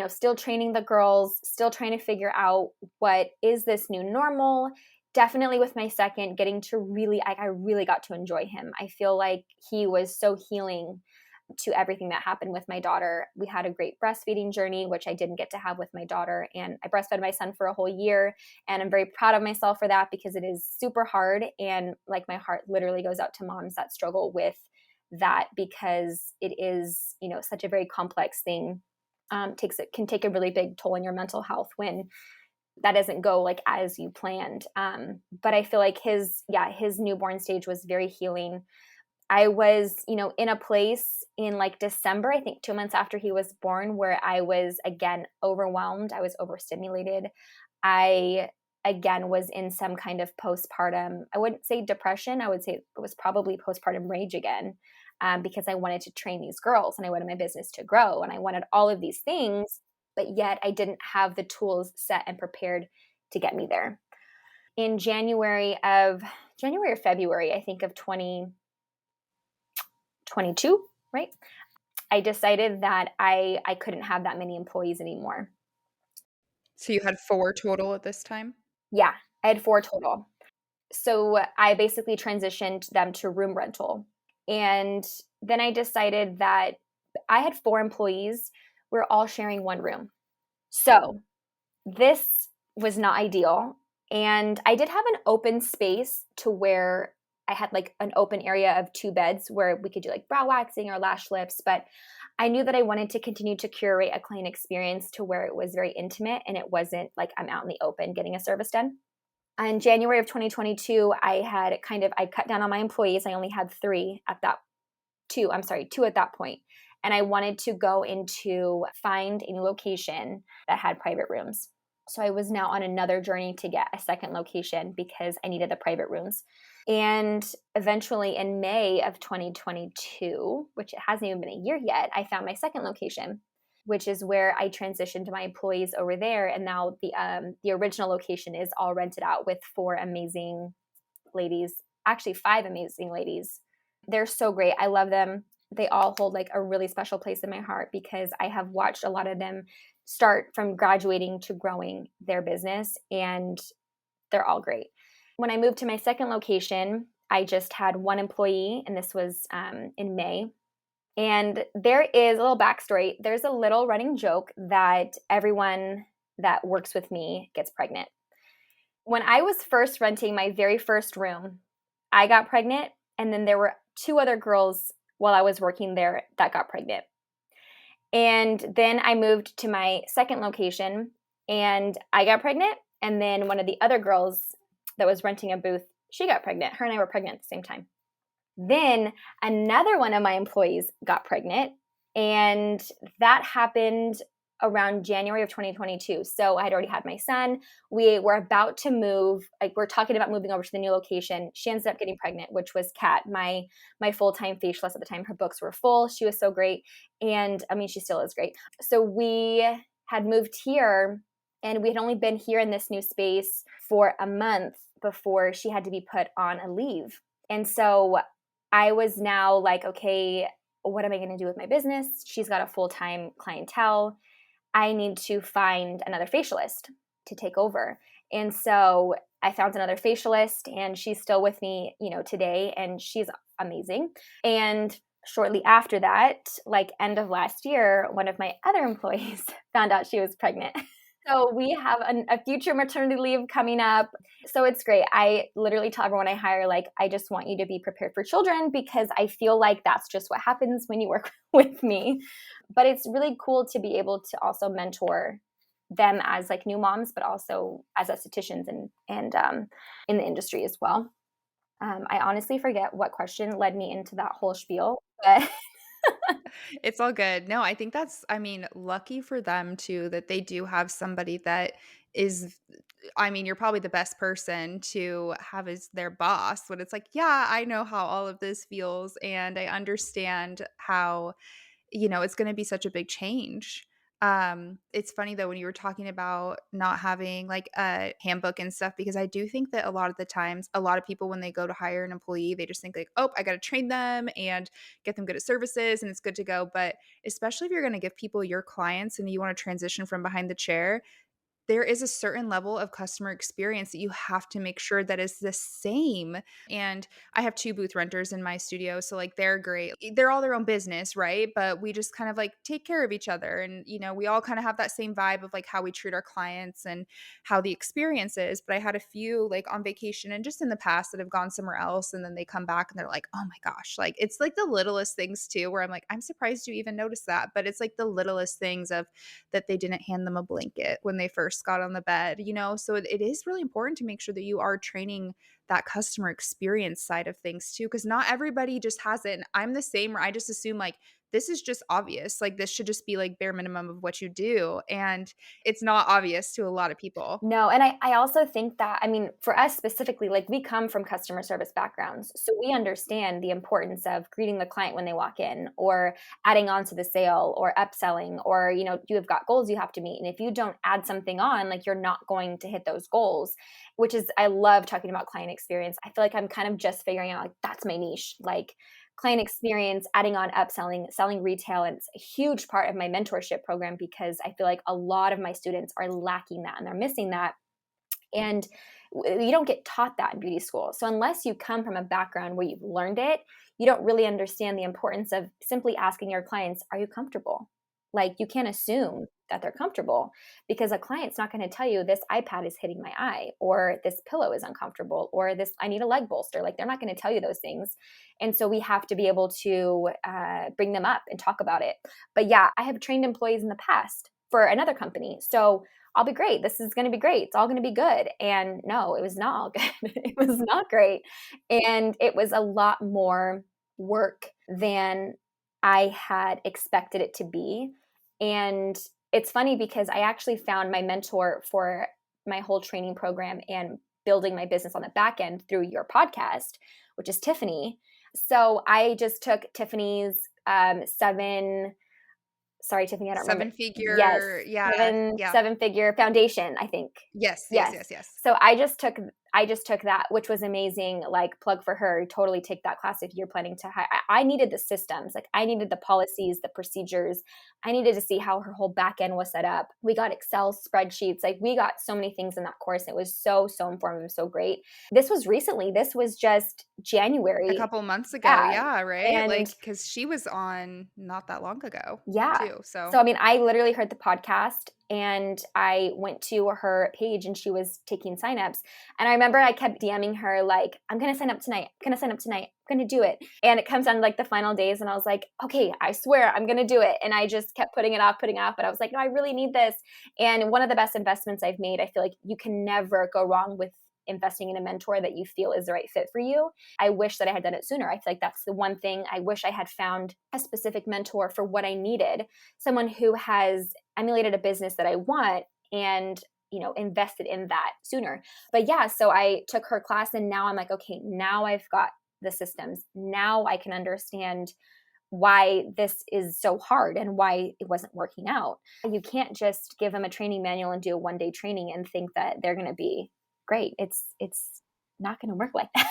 still training the girls, still trying to figure out what is this new normal. Definitely with my second, getting to I really got to enjoy him. I feel like he was so healing to everything that happened with my daughter. We had a great breastfeeding journey, which I didn't get to have with my daughter. And I breastfed my son for a whole year. And I'm very proud of myself for that because it is super hard. And like my heart literally goes out to moms that struggle with that because it is, such a very complex thing. Can take a really big toll on your mental health when that doesn't go like as you planned. But I feel like his newborn stage was very healing. I was, in a place in like December, I think 2 months after he was born, where I was again overwhelmed. I was overstimulated. I again was in some kind of postpartum, I wouldn't say depression. I would say it was probably postpartum rage again, because I wanted to train these girls and I wanted my business to grow and I wanted all of these things, but yet I didn't have the tools set and prepared to get me there. In January or February, I think of 2022, right? I decided that I couldn't have that many employees anymore. So you had 4 total at this time? Yeah, I had 4 total. So I basically transitioned them to room rental. And then I decided that I had 4 employees. We're all sharing one room. So this was not ideal. And I did have an open space to where I had like an open area of 2 beds where we could do like brow waxing or lash lifts. But I knew that I wanted to continue to curate a client experience to where it was very intimate and it wasn't like I'm out in the open getting a service done. In January of 2022, I cut down on my employees. I only had 3 at that 2, I'm sorry, 2 at that point. And I wanted to go into find a new location that had private rooms. So I was now on another journey to get a second location because I needed the private rooms. And eventually in May of 2022, which it hasn't even been a year yet, I found my second location, which is where I transitioned my employees over there. And now the original location is all rented out with 4 amazing ladies, actually 5 amazing ladies. They're so great. I love them. They all hold like a really special place in my heart because I have watched a lot of them start from graduating to growing their business, and they're all great. When I moved to my second location, I just had 1 employee, and this was in May. And there is a little backstory. There's a little running joke that everyone that works with me gets pregnant. When I was first renting my very first room, I got pregnant, and then there were 2 other girls while I was working there that got pregnant. And then I moved to my second location, and I got pregnant, and then one of the other girls that was renting a booth, she got pregnant. Her and I were pregnant at the same time. Then another one of my employees got pregnant, and that happened around January of 2022. So I had already had my son. We were about to move, like we're talking about moving over to the new location. She ended up getting pregnant, which was Kat, my full-time facialist at the time. Her books were full. She was so great. And I mean, she still is great. So we had moved here, and we had only been here in this new space for a month before she had to be put on a leave. And so I was now like, okay, what am I going to do with my business? She's got a full-time clientele. I need to find another facialist to take over. And so I found another facialist, and she's still with me, today, and she's amazing. And shortly after that, like end of last year, one of my other employees found out she was pregnant. So we have a future maternity leave coming up. So it's great. I literally tell everyone I hire, like, I just want you to be prepared for children because I feel like that's just what happens when you work with me. But it's really cool to be able to also mentor them as like new moms, but also as estheticians and in the industry as well. I honestly forget what question led me into that whole spiel, but It's all good. No, I think that's I mean, lucky for them too that they do have somebody that is I mean, you're probably the best person to have as their boss when it's like, "Yeah, I know how all of this feels, and I understand how it's gonna be such a big change." It's funny though when you were talking about not having like a handbook and stuff because I do think that a lot of the times, a lot of people when they go to hire an employee, they just think like, "Oh, I got to train them and get them good at services and it's good to go." But especially if you're going to give people your clients and you want to transition from behind the chair, there is a certain level of customer experience that you have to make sure that is the same. And I have 2 booth renters in my studio, so, like, they're great. They're all their own business, right? But we just kind of, like, take care of each other and, we all kinda have that same vibe of, like, how we treat our clients and how the experience is. But I had a few, like, on vacation and just in the past that have gone somewhere else, and then they come back and they're like, "Oh my gosh." Like, it's, like, the littlest things too where I'm like, "I'm surprised you even noticed that." But it's, like, the littlest things of that they didn't hand them a blanket when they first got on the bed. So it is really important to make sure that you are training that customer experience side of things too, because not everybody just has it. And I'm the same where I just assume like this is just obvious. Like this should just be like bare minimum of what you do. And it's not obvious to a lot of people. no, and I also think that, I mean, for us specifically, like we come from customer service backgrounds. So we understand the importance of greeting the client when they walk in or adding on to the sale or upselling or, you have got goals you have to meet. And if you don't add something on, like you're not going to hit those goals, which is, I love talking about client experience. I feel like I'm kind of just figuring out like that's my niche. Like client experience, adding on upselling, selling retail. And it's a huge part of my mentorship program because I feel like a lot of my students are lacking that and they're missing that. And you don't get taught that in beauty school. So unless you come from a background where you've learned it, you don't really understand the importance of simply asking your clients, are you comfortable? Like, you can't assume that they're comfortable because a client's not going to tell you this iPad is hitting my eye, or this pillow is uncomfortable, or this, I need a leg bolster. Like, they're not going to tell you those things. And so we have to be able to bring them up and talk about it. But yeah, I have trained employees in the past for another company. So I'll be great. This is going to be great. It's all going to be good. And no, it was not all good. It was not great. And it was a lot more work than I had expected it to be. And it's funny because I actually found my mentor for my whole training program and building my business on the back end through your podcast, which is Tiffany. So I just took Tiffany's Tiffany, I don't remember. Seven Yes, figure. Yeah. Yeah. seven figure foundation, I think. Yes. Yes. Yes. Yes. Yes. So I just took that, which was amazing. Like, plug for her. Totally take that class if you're planning to hire. I needed the systems. Like, I needed the policies, the procedures. I needed to see how her whole back end was set up. We got Excel spreadsheets. Like, we got so many things in that course. It was so informative, so great. This was recently. This was just A January. couple months ago. Yeah. Yeah. Right. And Like, because she was on not that long ago yeah. too. So So, I mean, I literally heard the podcast and I went to her page and she was taking signups. And I remember I kept DMing her, like, I'm going to sign up tonight. I'm going to sign up tonight. I'm going to do it. And it comes down to like the final days. And I was like, okay, I swear I'm going to do it. And I just kept putting it off. But I was like, no, I really need this. And one of the best investments I've made, I feel like you can never go wrong with investing in a mentor that you feel is the right fit for you. I wish that I had done it sooner. I feel like that's the one thing. I wish I had found a specific mentor for what I needed, someone who has emulated a business that I want and, invested in that sooner. But yeah, so I took her class and now I'm like, okay, now I've got the systems. Now I can understand why this is so hard and why it wasn't working out. You can't just give them a training manual and do a one-day training and think that they're going to be great. It's not going to work like that.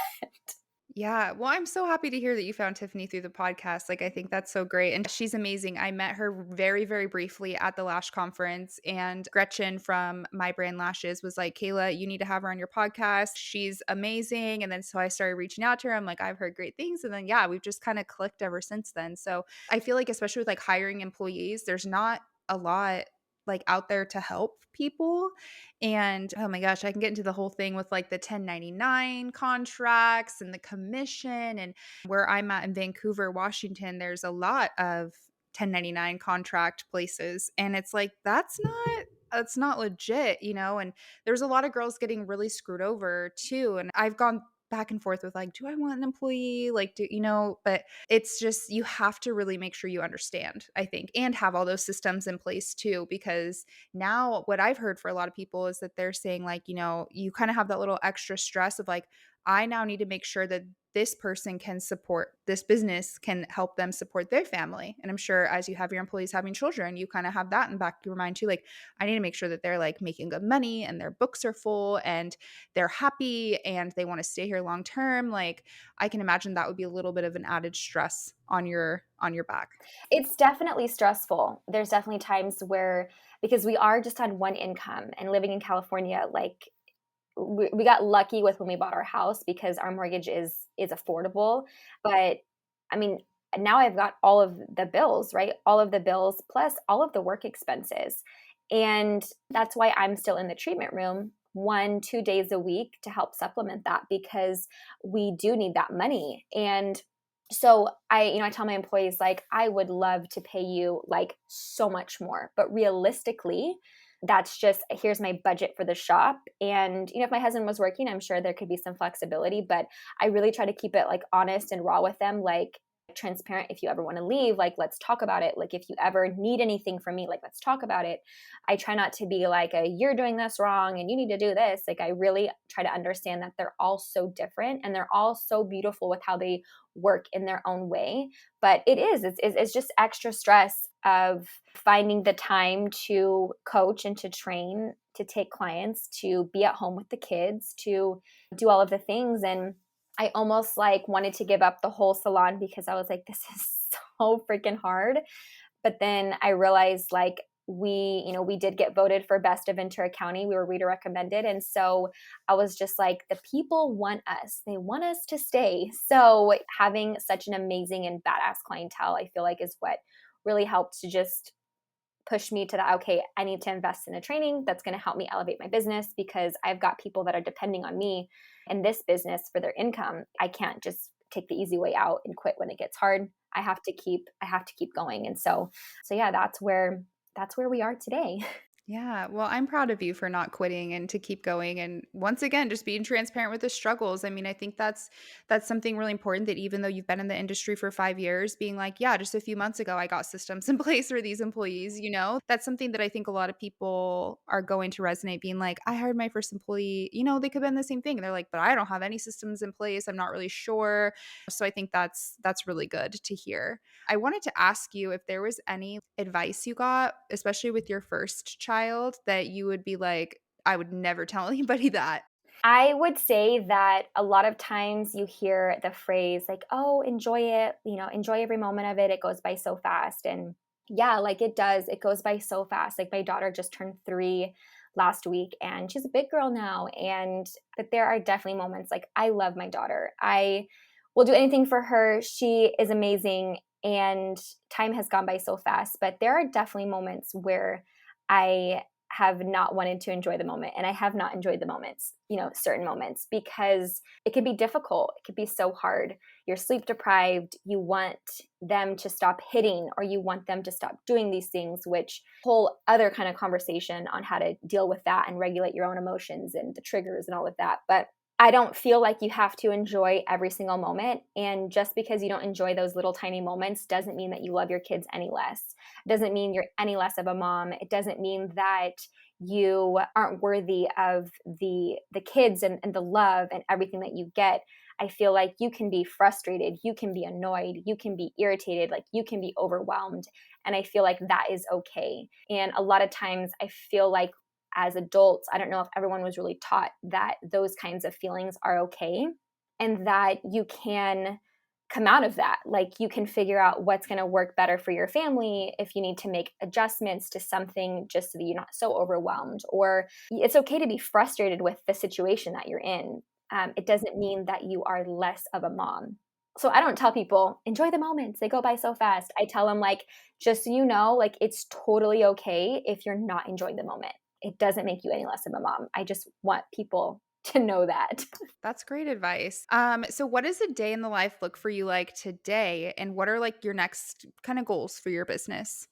yeah. Well, I'm so happy to hear that you found Tiffany through the podcast. Like, I think that's so great. And she's amazing. I met her very, very briefly at the lash conference. And Gretchen from My Brand Lashes was like, Kayla, you need to have her on your podcast. She's amazing. And then so I started reaching out to her. I'm like, I've heard great things. And then, yeah, we've just kind of clicked ever since then. So I feel like, especially with like hiring employees, there's not a lot like out there to help people. And oh my gosh, I can get into the whole thing with like the 1099 contracts and the commission. And where I'm at in Vancouver, Washington, there's a lot of 1099 contract places. And it's like, that's not legit, and there's a lot of girls getting really screwed over too. And I've gone back and forth with like, do I want an employee? Like, but it's just, you have to really make sure you understand, I think, and have all those systems in place too, because now what I've heard for a lot of people is that they're saying like, you kind of have that little extra stress of like, I now need to make sure that this person can support this business, can help them support their family. And I'm sure as you have your employees having children, you kind of have that in the back of your mind too. Like, I need to make sure that they're like making good money and their books are full and they're happy and they want to stay here long term. Like, I can imagine that would be a little bit of an added stress on your back. It's definitely stressful. There's definitely times where, because we are just on one income and living in California, like we got lucky with when we bought our house because our mortgage is affordable. But I mean, now I've got all of the bills, right? All of the bills plus all of the work expenses. And that's why I'm still in the treatment room 1-2 days a week to help supplement that, because we do need that money. And so I tell my employees, like, I would love to pay you like so much more, but realistically, that's just, here's my budget for the shop. And, if my husband was working, I'm sure there could be some flexibility, but I really try to keep it like honest and raw with them, like transparent. If you ever want to leave, like, let's talk about it. Like, if you ever need anything from me, like, let's talk about it. I try not to be like you're doing this wrong and you need to do this. Like, I really try to understand that they're all so different and they're all so beautiful with how they work in their own way. But it's just extra stress of finding the time to coach and to train, to take clients, to be at home with the kids, to do all of the things. And I almost like wanted to give up the whole salon because I was like, this is so freaking hard. But then I realized like we did get voted for best of Ventura County. We were reader recommended. And so I was just like, the people want us. They want us to stay. So having such an amazing and badass clientele, I feel like is what really helped to just push me to that. Okay, I need to invest in a training that's going to help me elevate my business because I've got people that are depending on me in this business for their income. I can't just take the easy way out and quit when it gets hard. I have to keep going. And so yeah, that's where we are today. Yeah, well, I'm proud of you for not quitting and to keep going and once again just being transparent with the struggles. I mean, I think that's something really important that even though you've been in the industry for 5 years, being like, yeah, just a few months ago I got systems in place for these employees, you know? That's something that I think a lot of people are going to resonate being like, I hired my first employee, you know, they could have been the same thing. They're like, but I don't have any systems in place. I'm not really sure. So I think that's really good to hear. I wanted to ask you if there was any advice you got, especially with your first child, that you would be like, I would never tell anybody that. I would say that a lot of times you hear the phrase like, oh, enjoy it, enjoy every moment of it. It goes by so fast. And yeah, like it does. It goes by so fast. Like my daughter just turned 3 last week and she's a big girl now. But there are definitely moments like I love my daughter. I will do anything for her. She is amazing. And time has gone by so fast. But there are definitely moments where I have not wanted to enjoy the moment. And I have not enjoyed the moments, certain moments, because it can be difficult. It can be so hard. You're sleep deprived. You want them to stop hitting or you want them to stop doing these things, which whole other kind of conversation on how to deal with that and regulate your own emotions and the triggers and all of that. But I don't feel like you have to enjoy every single moment. And just because you don't enjoy those little tiny moments doesn't mean that you love your kids any less. It doesn't mean you're any less of a mom. It doesn't mean that you aren't worthy of the kids and the love and everything that you get. I feel like you can be frustrated, you can be annoyed, you can be irritated, like you can be overwhelmed. And I feel like that is okay. And a lot of times I feel like as adults, I don't know if everyone was really taught that those kinds of feelings are okay and that you can come out of that. Like you can figure out what's going to work better for your family if you need to make adjustments to something just so that you're not so overwhelmed. Or it's okay to be frustrated with the situation that you're in. It doesn't mean that you are less of a mom. So I don't tell people enjoy the moments, they go by so fast. I tell them like, just so you know, like it's totally okay if you're not enjoying the moment. It doesn't make you any less of a mom. I just want people to know that. That's great advice. So what does a day in the life look for you like today? And what are like your next kind of goals for your business?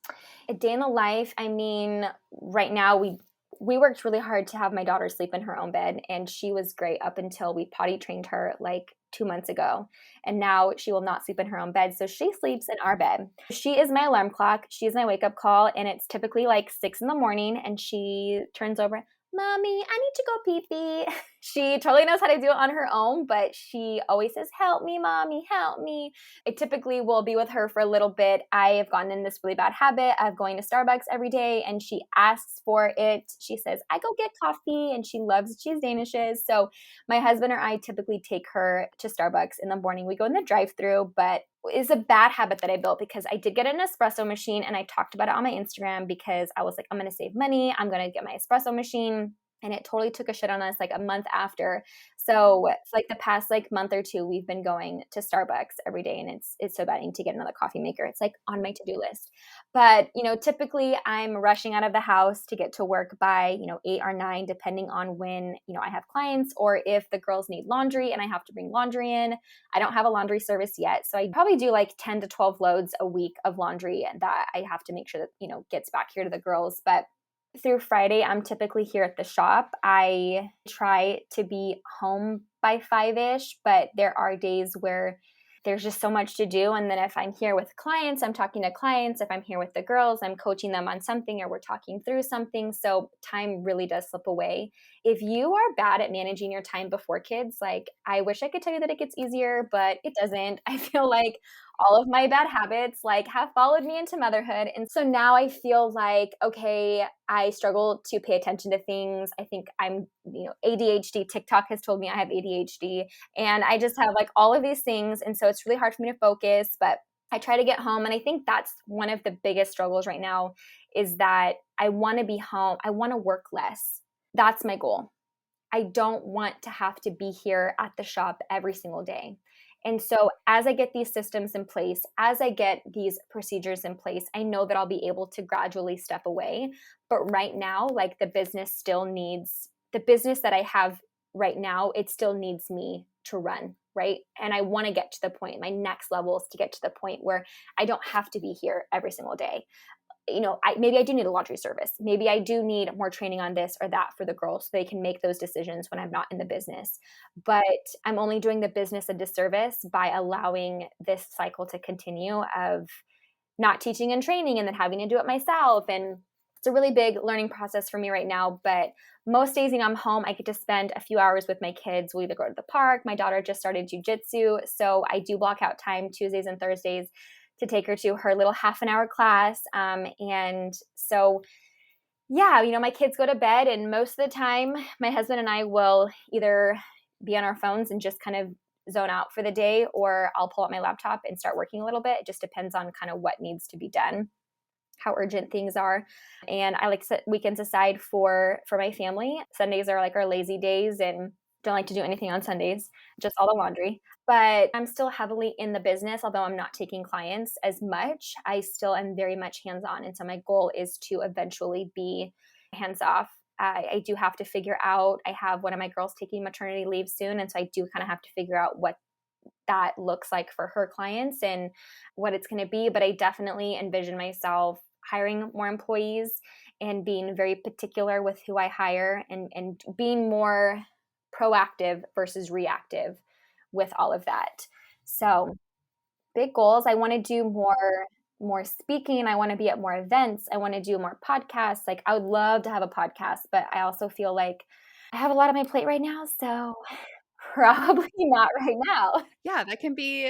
A day in the life, I mean, right now we worked really hard to have my daughter sleep in her own bed, and she was great up until we potty trained her like 2 months ago. And now she will not sleep in her own bed. So she sleeps in our bed. She is my alarm clock. She is my wake up call. And it's typically like 6 in the morning. And she turns over, Mommy, I need to go pee pee. She totally knows how to do it on her own, but she always says, help me, Mommy, help me. I typically will be with her for a little bit. I have gotten in this really bad habit of going to Starbucks every day, and she asks for it. She says, I go get coffee, and she loves cheese danishes. So my husband or I typically take her to Starbucks in the morning. We go in the drive-through, but it's a bad habit that I built because I did get an espresso machine, and I talked about it on my Instagram because I was like, I'm going to save money. I'm going to get my espresso machine. And it totally took a shit on us like a month after. So it's like the past like month or two, we've been going to Starbucks every day, and it's so bad I need to get another coffee maker. It's like on my to-do list. But typically I'm rushing out of the house to get to work by 8 or 9, depending on when I have clients or if the girls need laundry and I have to bring laundry in. I don't have a laundry service yet, so I probably do like 10 to 12 loads a week of laundry that I have to make sure that gets back here to the girls. But through Friday, I'm typically here at the shop. I try to be home by 5-ish, but there are days where there's just so much to do. And then if I'm here with clients, I'm talking to clients. If I'm here with the girls, I'm coaching them on something or we're talking through something. So time really does slip away. If you are bad at managing your time before kids, like I wish I could tell you that it gets easier, but it doesn't. I feel like all of my bad habits like have followed me into motherhood. And so now I feel like, okay, I struggle to pay attention to things. I think I'm, ADHD. TikTok has told me I have ADHD, and I just have like all of these things. And so it's really hard for me to focus, but I try to get home. And I think that's one of the biggest struggles right now is that I want to be home. I want to work less. That's my goal. I don't want to have to be here at the shop every single day. And so, as I get these systems in place, as I get these procedures in place, I know that I'll be able to gradually step away. But right now, like the business that I have right now, it still needs me to run, right? And I want to get to the point, my next level is to get to the point where I don't have to be here every single day. Maybe I do need a laundry service. Maybe I do need more training on this or that for the girls so they can make those decisions when I'm not in the business. But I'm only doing the business a disservice by allowing this cycle to continue of not teaching and training and then having to do it myself. And it's a really big learning process for me right now. But most days, I'm home, I get to spend a few hours with my kids. We'll either go to the park. My daughter just started jujitsu. So I do block out time Tuesdays and Thursdays to take her to her little half an hour class. And so, yeah, my kids go to bed, and most of the time, my husband and I will either be on our phones and just kind of zone out for the day, or I'll pull out my laptop and start working a little bit. It just depends on kind of what needs to be done, how urgent things are. And I like set weekends aside for my family. Sundays are like our lazy days, and don't like to do anything on Sundays, just all the laundry. But I'm still heavily in the business, although I'm not taking clients as much. I still am very much hands-on. And so my goal is to eventually be hands-off. I do have to figure out, I have one of my girls taking maternity leave soon. And so I do kind of have to figure out what that looks like for her clients and what it's going to be. But I definitely envision myself hiring more employees and being very particular with who I hire, and being more proactive versus reactive with all of that. So big goals. I want to do more speaking. I want to be at more events. I want to do more podcasts. Like I would love to have a podcast, but I also feel like I have a lot on my plate right now. So probably not right now. Yeah, that can be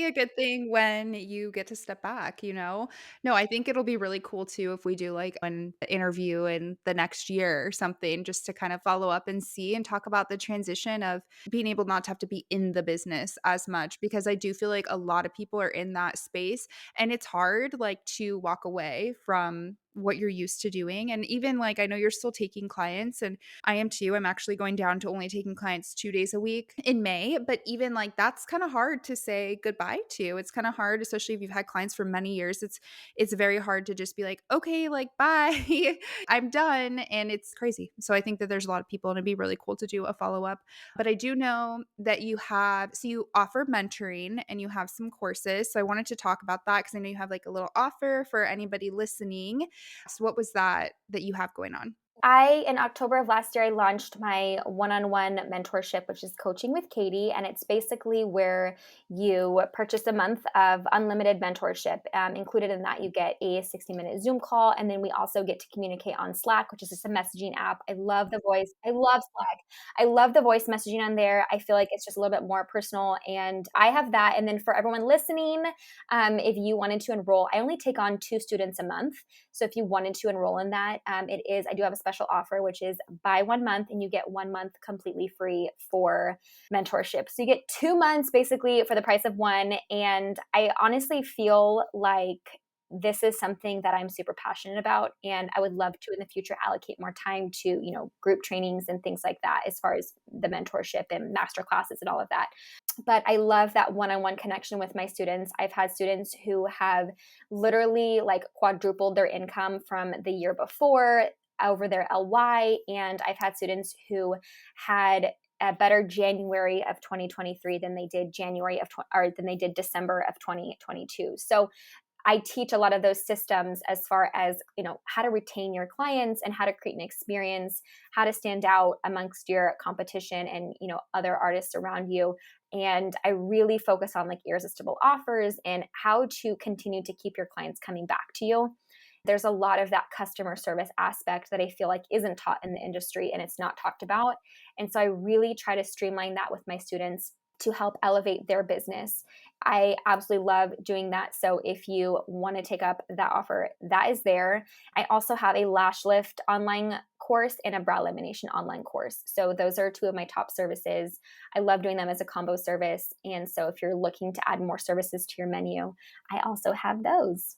a good thing when you get to step back, you know? No, I think it'll be really cool too if we do like an interview in the next year or something just to kind of follow up and see and talk about the transition of being able not to have to be in the business as much, because I do feel like a lot of people are in that space and it's hard like to walk away from what you're used to doing. And even like I know you're still taking clients, and I am too. I'm actually going down to only taking clients 2 days a week in May, but even like that's kind of hard to say goodbye to. It's kind of hard, especially if you've had clients for many years. It's very hard to just be like, "Okay, like bye. I'm done." And it's crazy. So I think that there's a lot of people, and it'd be really cool to do a follow-up. But I do know that you offer mentoring and you have some courses. So I wanted to talk about that because I know you have like a little offer for anybody listening. So what was that you have going on? In October of last year, I launched my one-on-one mentorship, which is coaching with Katie. And it's basically where you purchase a month of unlimited mentorship. Included in that, you get a 60-minute Zoom call. And then we also get to communicate on Slack, which is just a messaging app. I love the voice. I love Slack. I love the voice messaging on there. I feel like it's just a little bit more personal. And I have that. And then for everyone listening, if you wanted to enroll, I only take on 2 students a month. So if you wanted to enroll in that, I do have a special offer, which is buy 1 month and you get 1 month completely free for mentorship. So you get 2 months basically for the price of one. And I honestly feel like this is something that I'm super passionate about. And I would love to in the future allocate more time to, group trainings and things like that, as far as the mentorship and master classes and all of that. But I love that one-on-one connection with my students. I've had students who have literally like quadrupled their income from the year before over their LY. And I've had students who had a better January of 2023 than they did December of 2022. So I teach a lot of those systems as far as, how to retain your clients and how to create an experience, how to stand out amongst your competition and, other artists around you. And I really focus on like irresistible offers and how to continue to keep your clients coming back to you. There's a lot of that customer service aspect that I feel like isn't taught in the industry and it's not talked about. And so I really try to streamline that with my students to help elevate their business. I absolutely love doing that. So if you want to take up that offer, that is there. I also have a lash lift online course and a brow lamination online course. So those are two of my top services. I love doing them as a combo service. And so if you're looking to add more services to your menu, I also have those.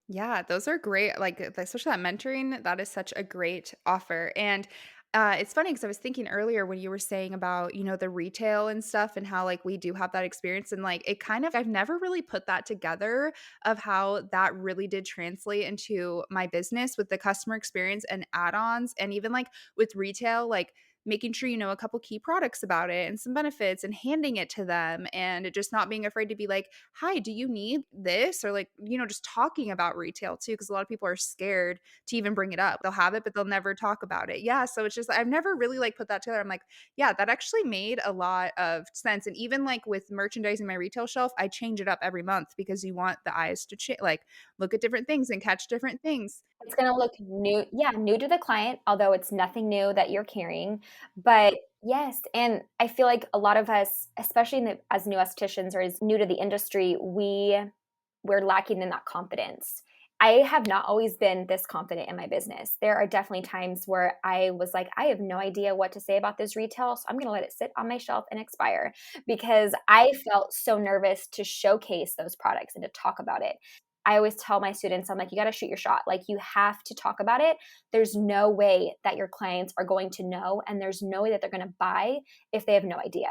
Yeah, those are great. Like, especially that mentoring, that is such a great offer. And it's funny because I was thinking earlier when you were saying about, the retail and stuff and how like we do have that experience. And like it kind of, I've never really put that together of how that really did translate into my business with the customer experience and add ons. And even like with retail, like making sure you know a couple key products about it and some benefits and handing it to them and just not being afraid to be like, hi, do you need this? Or like, just talking about retail too, because a lot of people are scared to even bring it up. They'll have it, but they'll never talk about it. Yeah. So it's just, I've never really like put that together. I'm like, yeah, that actually made a lot of sense. And even like with merchandising my retail shelf, I change it up every month because you want the eyes to like look at different things and catch different things. It's going to look new. Yeah, new to the client, although it's nothing new that you're carrying. But yes, and I feel like a lot of us, especially as new estheticians or as new to the industry, we're lacking in that confidence. I have not always been this confident in my business. There are definitely times where I was like, I have no idea what to say about this retail, so I'm going to let it sit on my shelf and expire because I felt so nervous to showcase those products and to talk about it. I always tell my students, I'm like, you got to shoot your shot. Like, you have to talk about it. There's no way that your clients are going to know, and there's no way that they're going to buy if they have no idea.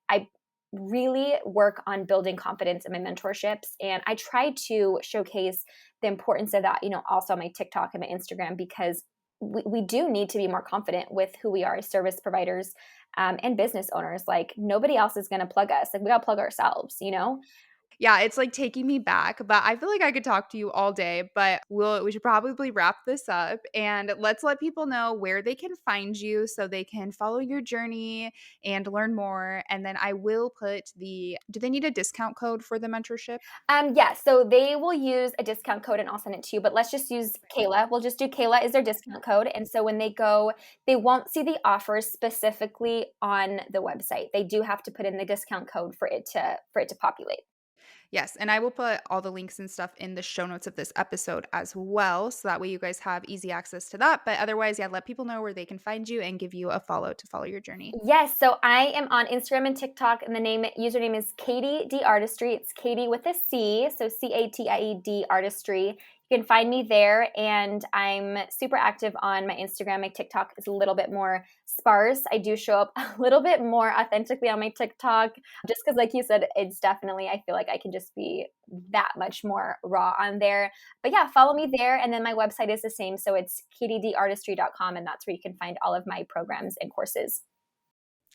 I really work on building confidence in my mentorships, and I try to showcase the importance of that, also on my TikTok and my Instagram, because we do need to be more confident with who we are as service providers and business owners. Like, nobody else is going to plug us. Like, we got to plug ourselves. Yeah, it's like taking me back, but I feel like I could talk to you all day, but we should probably wrap this up and let's let people know where they can find you so they can follow your journey and learn more. And then I will put do they need a discount code for the mentorship? Yeah, so they will use a discount code and I'll send it to you, but let's just use Kayla. We'll just do Kayla is their discount code. And so when they go, they won't see the offers specifically on the website. They do have to put in the discount code for it to populate. Yes, and I will put all the links and stuff in the show notes of this episode as well. So that way you guys have easy access to that. But otherwise, yeah, let people know where they can find you and give you a follow to follow your journey. Yes, so I am on Instagram and TikTok, and the username is Katie D Artistry. It's Katie with a C, so CATIED Artistry. You can find me there, and I'm super active on my Instagram. My TikTok is a little bit more sparse. I do show up a little bit more authentically on my TikTok, just because, like you said, it's definitely, I feel like I can just be that much more raw on there. But yeah, follow me there, and then my website is the same, so it's katiedartistry.com, and that's where you can find all of my programs and courses.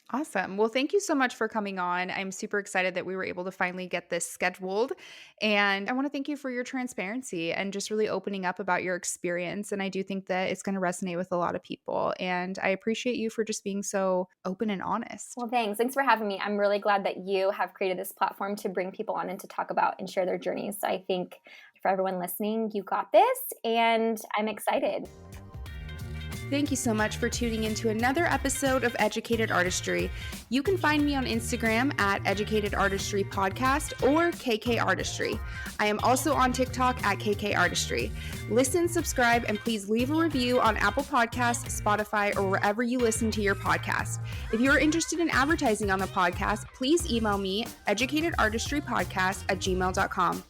Awesome. Well, thank you so much for coming on. I'm super excited that we were able to finally get this scheduled. And I want to thank you for your transparency and just really opening up about your experience. And I do think that it's going to resonate with a lot of people. And I appreciate you for just being so open and honest. Well, thanks. Thanks for having me. I'm really glad that you have created this platform to bring people on and to talk about and share their journeys. So I think for everyone listening, you got this, and I'm excited. Thank you so much for tuning into another episode of Educated Artistry. You can find me on Instagram at Educated Artistry Podcast or KK Artistry. I am also on TikTok at KK Artistry. Listen, subscribe, and please leave a review on Apple Podcasts, Spotify, or wherever you listen to your podcast. If you are interested in advertising on the podcast, please email me educatedartistrypodcast@gmail.com.